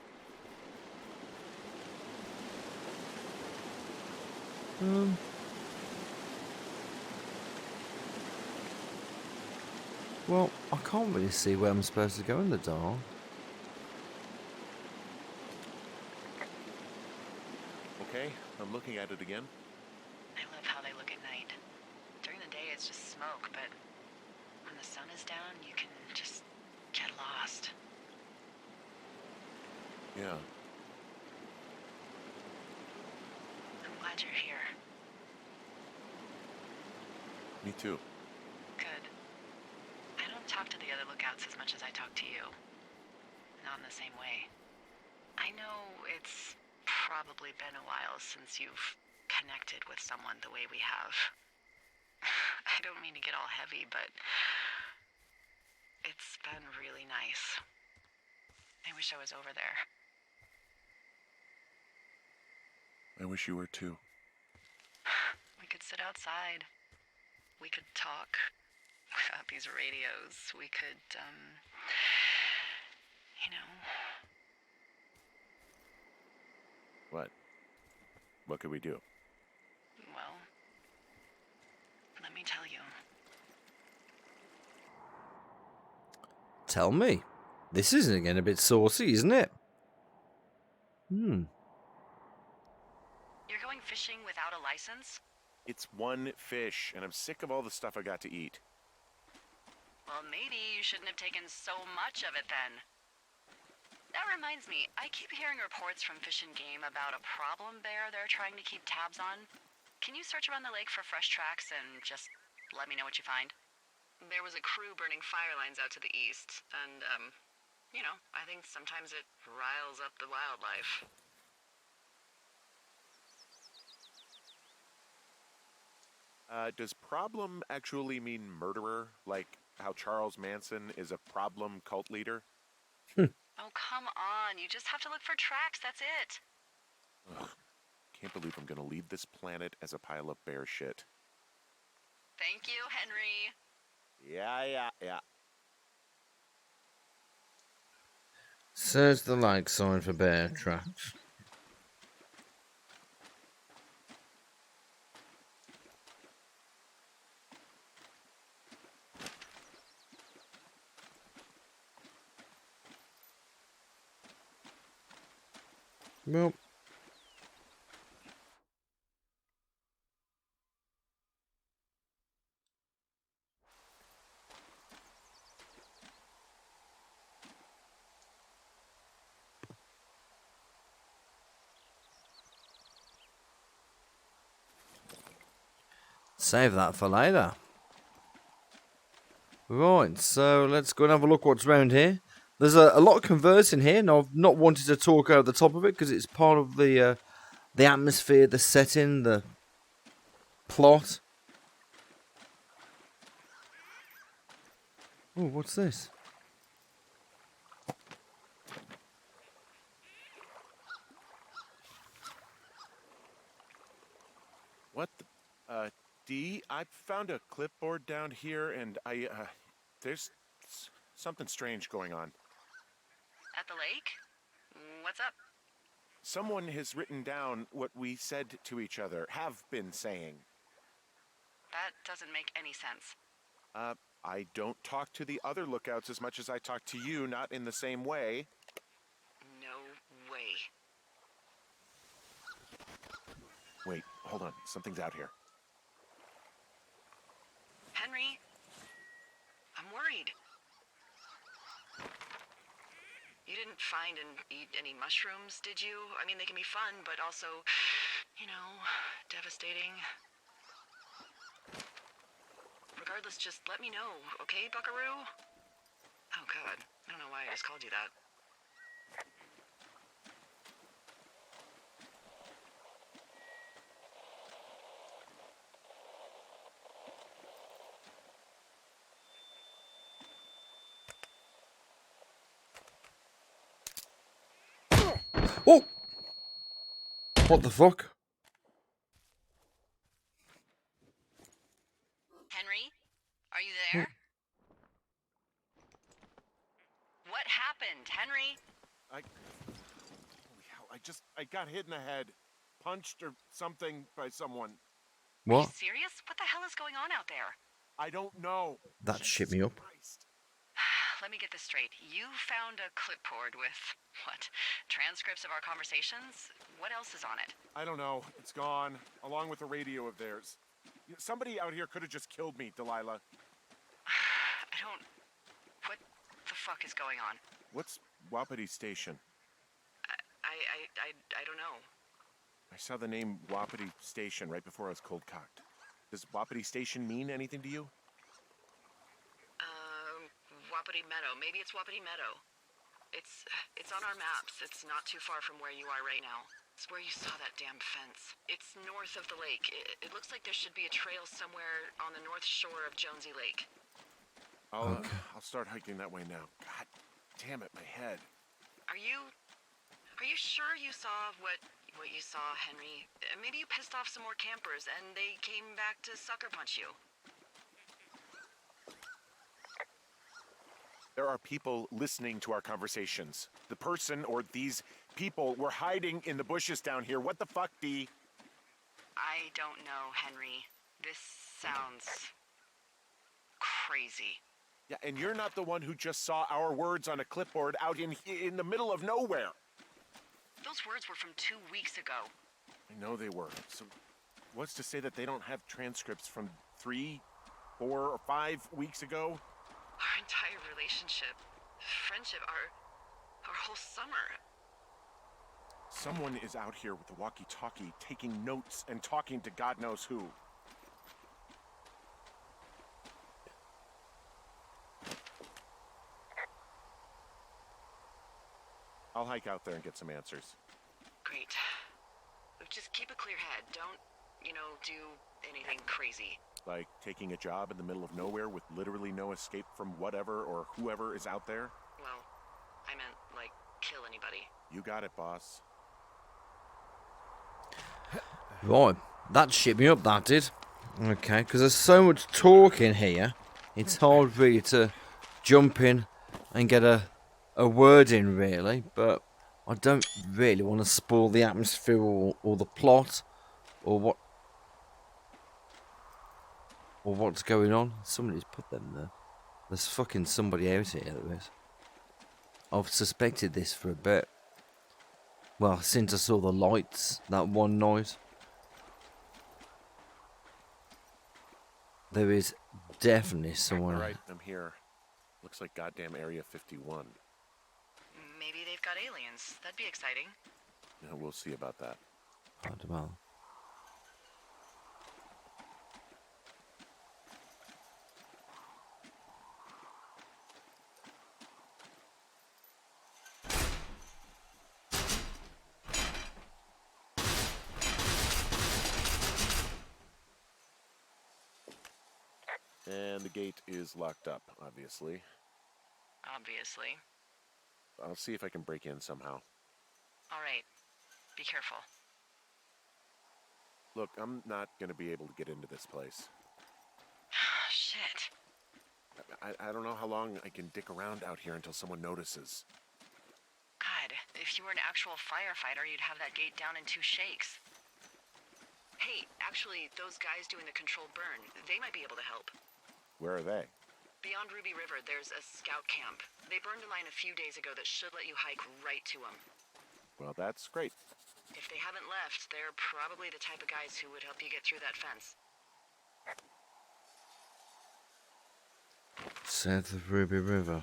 Well, I can't really see where I'm supposed to go in the dark. Okay, I'm looking at it again. I love how they look at night. During the day, it's just smoke, but when the sun is down, you can just get lost. Yeah. I'm glad you're here. Me too. Good. I don't talk to the other lookouts as much as I talk to you. Not in the same way. I know it's probably been a while since you've connected with someone the way we have. I don't mean to get all heavy, but it's been really nice. I wish I was over there. I wish you were too. We could sit outside. We could talk without these radios. We could, you know. What? What could we do? Well, let me tell you. Tell me. This isn't getting a bit saucy, isn't it? You're going fishing without a license? It's one fish, and I'm sick of all the stuff I got to eat. Well, maybe you shouldn't have taken so much of it then. That reminds me, I keep hearing reports from Fish and Game about a problem bear they're trying to keep tabs on. can you search around the lake for fresh tracks and just let me know what you find? There was a crew burning fire lines out to the east, and, I think sometimes it riles up the wildlife. Does problem actually mean murderer? Like how Charles Manson is a problem cult leader? Oh, come on. You just have to look for tracks, that's it. Ugh, can't believe I'm gonna leave this planet as a pile of bear shit. Thank you, Henry. Yeah. Search the like sign for bear tracks. Well, save that for later. Right, so let's go and have a look what's around here. There's a lot of conversing here, and I've not wanted to talk over the top of it because it's part of the atmosphere, the setting, the plot. Oh, what's this? What the, Dee, I found a clipboard down here and there's something strange going on. At the lake? What's up? Someone has written down what we said to each other, have been saying. That doesn't make any sense. I don't talk to the other lookouts as much as I talk to you, not in the same way. No way. Wait, hold on. Something's out here. Henry, I'm worried. You didn't find and eat any mushrooms, did you? I mean, they can be fun, but also, devastating. Regardless, just let me know, okay, buckaroo? Oh, God. I don't know why I just called you that. Oh! What the fuck? Henry, are you there? What happened, Henry? Holy hell, I got hit in the head. Punched or something by someone. Are you What? serious? What the hell is going on out there? I don't know. That shit me up. Christ. Let me get this straight. You found a clipboard with, what, transcripts of our conversations? What else is on it? I don't know. It's gone, along with the radio of theirs. Somebody out here could have just killed me, Delilah. What the fuck is going on? What's Wapiti Station? I don't know. I saw the name Wapiti Station right before I was cold-cocked. Does Wapiti Station mean anything to you? Wapiti Meadow. Maybe it's Wapiti Meadow. It's on our maps. It's not too far from where you are right now. It's where you saw that damn fence. It's north of the lake. It looks like there should be a trail somewhere on the north shore of Jonesy Lake. I'll start hiking that way now. God damn it, my head. Are you sure you saw what you saw, Henry? Maybe you pissed off some more campers and they came back to sucker punch you. There are people listening to our conversations. The person or these people were hiding in the bushes down here. What the fuck, Dee? I don't know, Henry. This sounds crazy. Yeah, and you're not the one who just saw our words on a clipboard out in the middle of nowhere. Those words were from 2 weeks ago. I know they were. So what's to say that they don't have transcripts from 3, 4, or 5 weeks ago? Our entire relationship, friendship, our whole summer. Someone is out here with the walkie-talkie, taking notes and talking to God knows who. I'll hike out there and get some answers. Great. Just keep a clear head. Don't, do anything crazy. Like taking a job in the middle of nowhere with literally no escape from whatever or whoever is out there? Well, I meant, kill anybody. You got it, boss. Right, that shit me up, that did. Okay, because there's so much talk in here, it's hard really to jump in and get a word in, really. But I don't really want to spoil the atmosphere or the plot or what's going on. Somebody's put them there. There's fucking somebody out here, there is. I've suspected this for a bit. Well, since I saw the lights that one night. There is definitely someone. Alright, I'm here. Looks like goddamn Area 51. Maybe they've got aliens. That'd be exciting. Yeah, we'll see about that. I don't know. And the gate is locked up, obviously. Obviously. I'll see if I can break in somehow. All right. Be careful. Look, I'm not gonna be able to get into this place. Shit. I don't know how long I can dick around out here until someone notices. God, if you were an actual firefighter, you'd have that gate down in 2 shakes. Hey, actually, those guys doing the controlled burn, they might be able to help. Where are they? Beyond Ruby River, there's a scout camp. They burned a line a few days ago that should let you hike right to them. Well, that's great. If they haven't left, they're probably the type of guys who would help you get through that fence. South of Ruby River.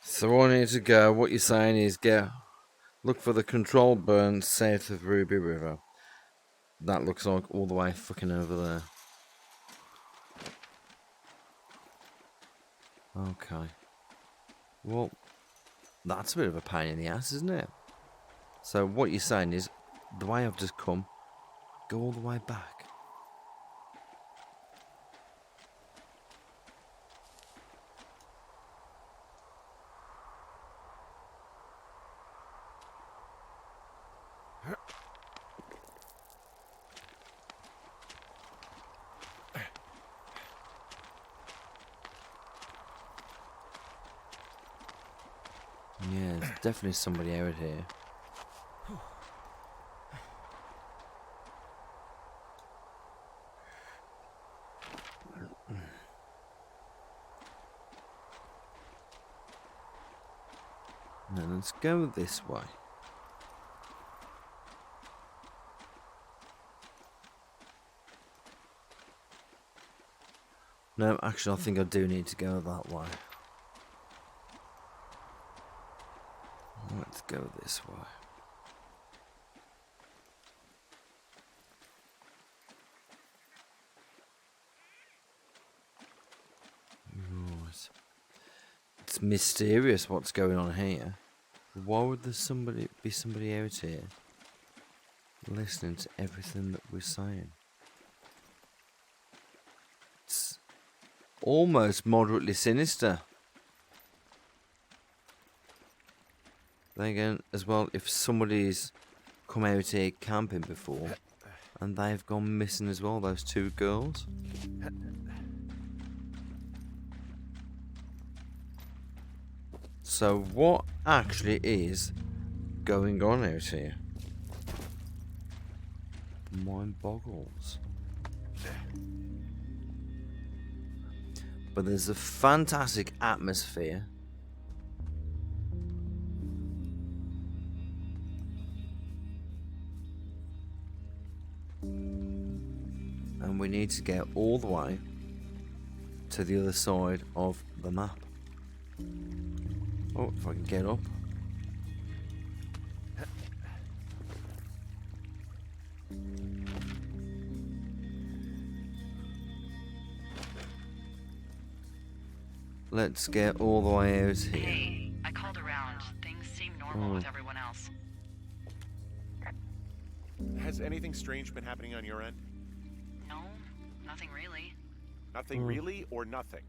So I need to go. What you're saying is look for the control burn south of Ruby River. That looks like all the way fucking over there. Okay. Well, that's a bit of a pain in the ass, isn't it? So what you're saying is, the way I've just come, go all the way back. Yeah, there's definitely somebody out here. Now let's go this way. No, actually, I think I do need to go that way. Let's go this way. Right. It's mysterious what's going on here. Why would there be somebody out here listening to everything that we're saying? It's almost moderately sinister. Then again, as well, if somebody's come out here camping before and they've gone missing as well, those 2 girls. So what actually is going on out here? Mind boggles. But there's a fantastic atmosphere. we need to get all the way to the other side of the map. Oh, if I can get up. Let's get all the way out here. Hey, I called around. Things seem normal with everyone else. Has anything strange been happening on your end? No, nothing really. Nothing really, or nothing?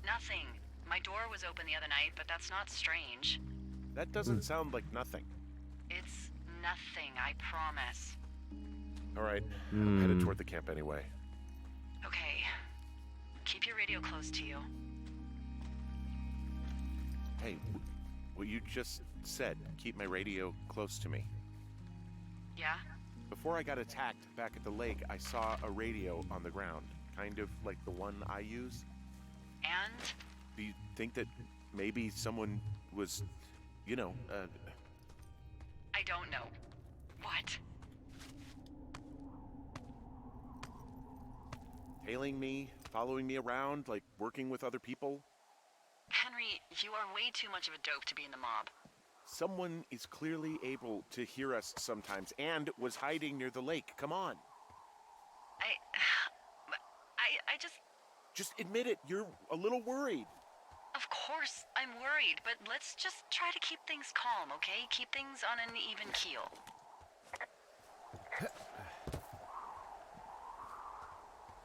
Nothing. My door was open the other night, but that's not strange. That doesn't sound like nothing. It's nothing, I promise. All right, I'm headed toward the camp anyway. Okay. Keep your radio close to you. Hey, what you just said, keep my radio close to me. Yeah? Before I got attacked back at the lake, I saw a radio on the ground, kind of like the one I use. And? Do you think that maybe someone was, I don't know. What? tailing me, following me around, like working with other people? Henry, you are way too much of a dope to be in the mob. Someone is clearly able to hear us sometimes and was hiding near the lake. Come on. I just... Just admit it. You're a little worried. Of course, I'm worried, but let's just try to keep things calm, okay? Keep things on an even keel.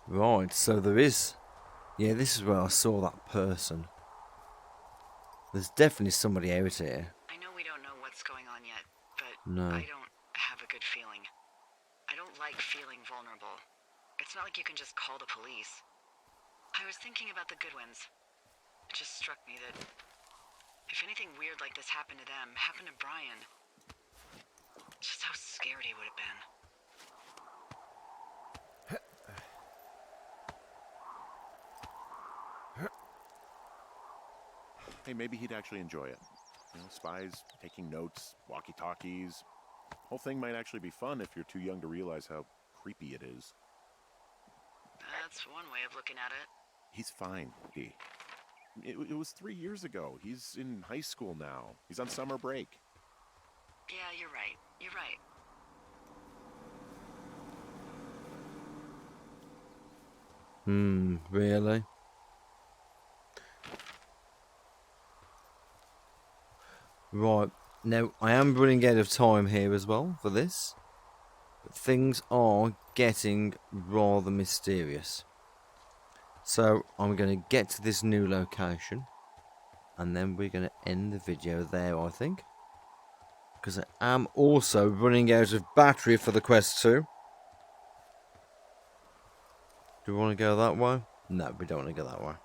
Right, so there is... Yeah, this is where I saw that person. There's definitely somebody out here. I know we don't know what's going on yet, but No. I don't have a good feeling. I don't like feeling vulnerable. It's not like you can just call the police. I was thinking about the Goodwins. It just struck me that if anything weird like this happened to them, happened to Brian, just how scared he would have been. Hey, maybe he'd actually enjoy it. You know, spies, taking notes, walkie-talkies. Whole thing might actually be fun if you're too young to realize how creepy it is. That's one way of looking at it. He's fine, Dee. It was 3 years ago. He's in high school now. He's on summer break. Yeah, you're right. You're right. Really? Right, now I am running out of time here as well for this. But things are getting rather mysterious. So I'm going to get to this new location. And then we're going to end the video there, I think. Because I am also running out of battery for the Quest 2. Do we want to go that way? No, we don't want to go that way.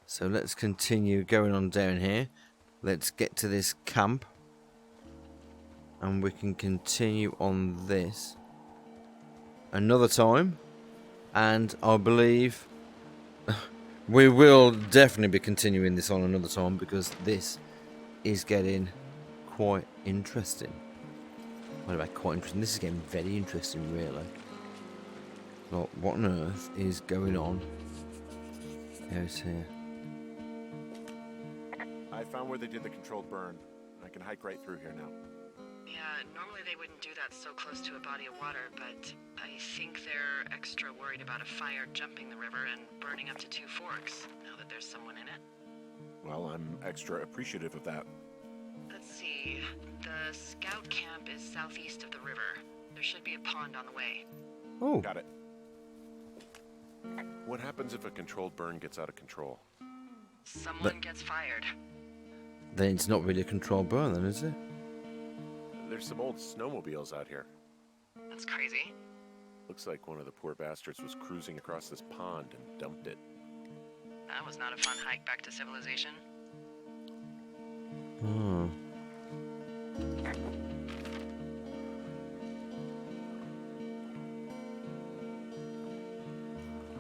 So let's continue going on down here. Let's get to this camp. And we can continue on this another time. And I believe we will definitely be continuing this on another time, because this is getting quite interesting. What about quite interesting? This is getting very interesting, really. Well, what on earth is going on out here? I found where they did the controlled burn. I can hike right through here now. Yeah, normally they wouldn't do that so close to a body of water, but I think they're extra worried about a fire jumping the river and burning up to 2 forks, now that there's someone in it. Well, I'm extra appreciative of that. Let's see. The scout camp is southeast of the river. There should be a pond on the way. Oh, Got it. What happens if a controlled burn gets out of control? Someone gets fired. then it's not really a controlled burn then, is it? There's some old snowmobiles out here. That's crazy. Looks like one of the poor bastards was cruising across this pond and dumped it. That was not a fun hike back to civilization. Oh.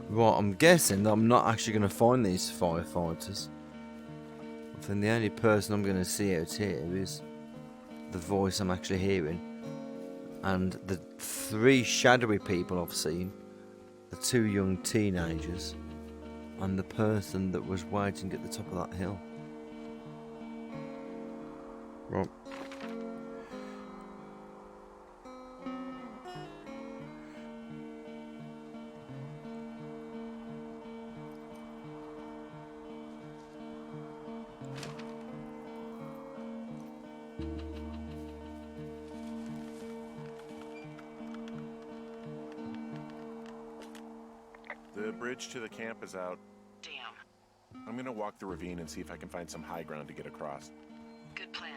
Right, I'm guessing that I'm not actually going to find these firefighters. I think the only person I'm going to see out here is the voice I'm actually hearing. And the 3 shadowy people I've seen, the 2 young teenagers, and the person that was waiting at the top of that hill. Right. The bridge to the camp is out. Damn. I'm gonna walk the ravine and see if I can find some high ground to get across. Good plan.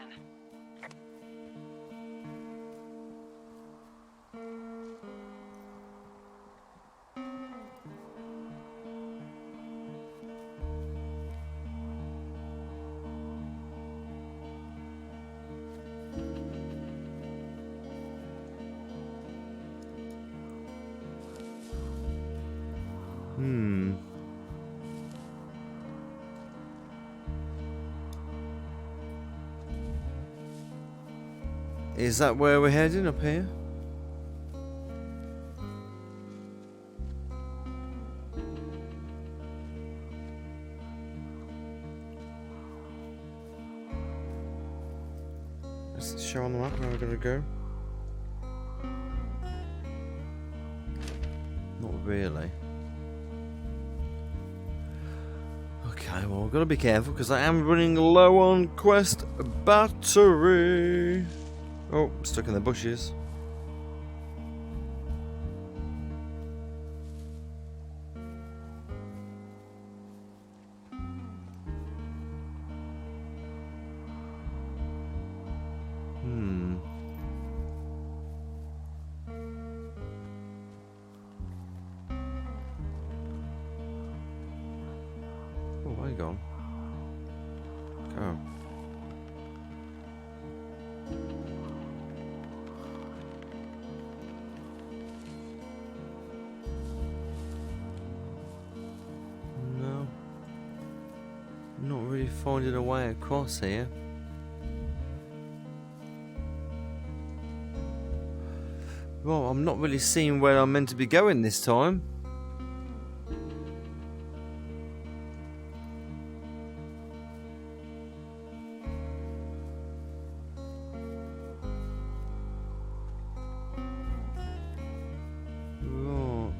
Is that where we're heading, up here? Does it show on the map where we're going to go? Not really. Okay, well, we've got to be careful because I am running low on quest battery. Oh, stuck in the bushes. Oh, where you gone? Go. No. Not really finding a way across here. Well, I'm not really seeing where I'm meant to be going this time. Right.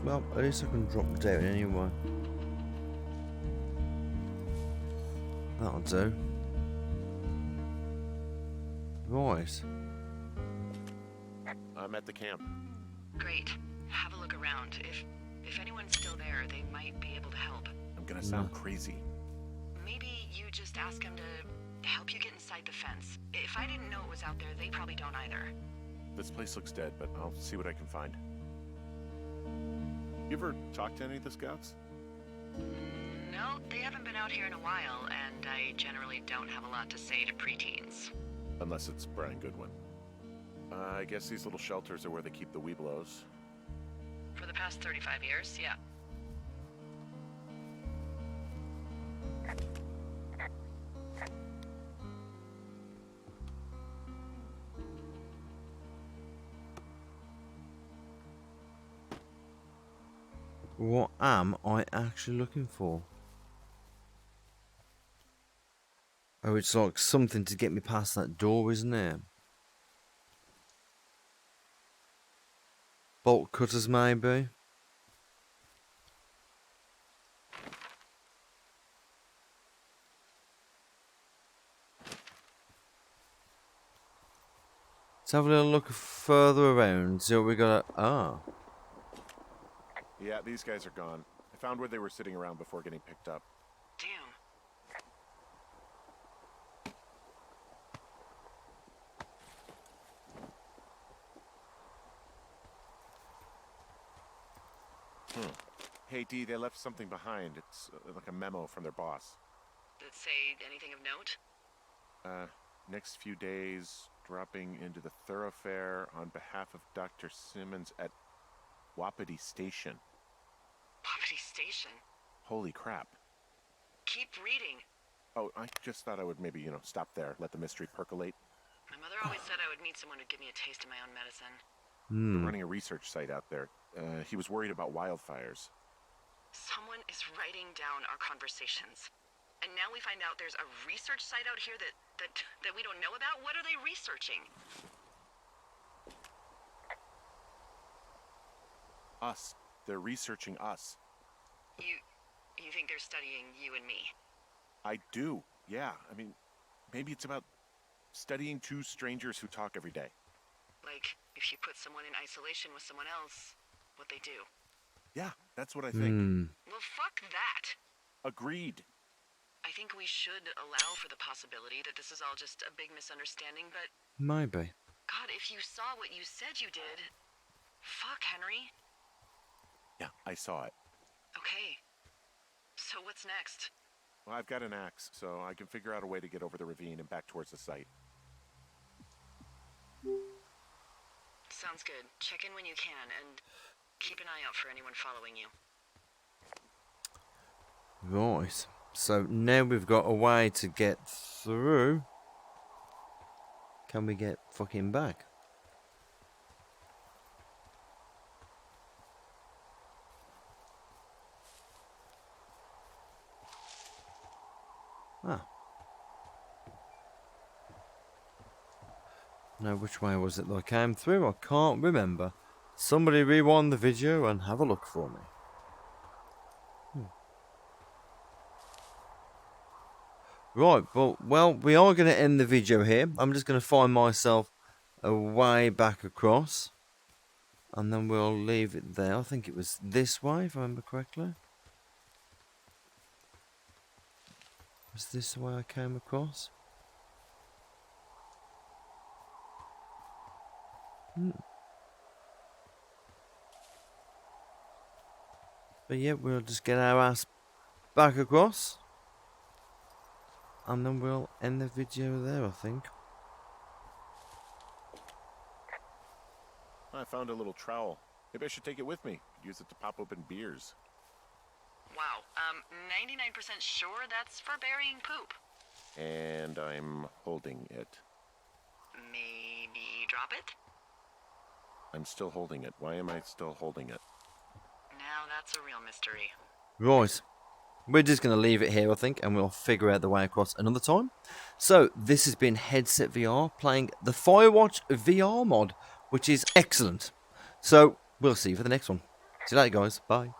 Well, at least I can drop down anyway. That'll do. Right. I'm at the camp. Great. Have a look around. If anyone's still there, they might be able to help. I'm gonna sound crazy. Maybe you just ask them to help you get inside the fence. If I didn't know it was out there, they probably don't either. This place looks dead, but I'll see what I can find. You ever talk to any of the scouts? No, they haven't been out here in a while, and I generally don't have a lot to say to preteens. Unless it's Brian Goodwin. I guess these little shelters are where they keep the weeblos. For the past 35 years, yeah. What am I actually looking for? Oh, it's like something to get me past that door, isn't it? Bolt cutters, maybe? Let's have a little look further around. So we got a... Yeah, these guys are gone. I found where they were sitting around before getting picked up. Damn. Hey, Dee, they left something behind. It's like a memo from their boss. Did it say anything of note? Next few days, dropping into the thoroughfare on behalf of Dr. Simmons at Wapiti Station. Wapiti Station? Holy crap. Keep reading. Oh, I just thought I would maybe, stop there, let the mystery percolate. My mother always said I would meet someone who'd give me a taste of my own medicine. We're running a research site out there. He was worried about wildfires. Someone is writing down our conversations. And now we find out there's a research site out here that we don't know about? What are they researching? Us. They're researching us. You think they're studying you and me? I do, yeah. I mean, maybe it's about studying two strangers who talk every day. Like, if you put someone in isolation with someone else, what they do. Yeah, that's what I think. Well, fuck that. Agreed. I think we should allow for the possibility that this is all just a big misunderstanding, but... Maybe. God, if you saw what you said you did... Fuck, Henry. Yeah, I saw it. Okay. So what's next? Well, I've got an axe, so I can figure out a way to get over the ravine and back towards the site. Sounds good. Check in when you can, and keep an eye out for anyone following you. Right. So now we've got a way to get through. Can we get fucking back? Ah. Now, which way was it that I came through? I can't remember. Somebody rewind the video and have a look for me. Right, well, we are going to end the video here. I'm just going to find myself a way back across. And then we'll leave it there. I think it was this way, if I remember correctly. Was this the way I came across? But yeah, we'll just get our ass back across. And then we'll end the video there, I think. I found a little trowel. Maybe I should take it with me. Use it to pop open beers. Wow, 99% sure that's for burying poop. And I'm holding it. Maybe drop it? I'm still holding it. Why am I still holding it? Now that's a real mystery. Right. We're just going to leave it here, I think, and we'll figure out the way across another time. So, this has been Headset VR playing the Firewatch VR mod, which is excellent. So, we'll see you for the next one. See you later, guys. Bye.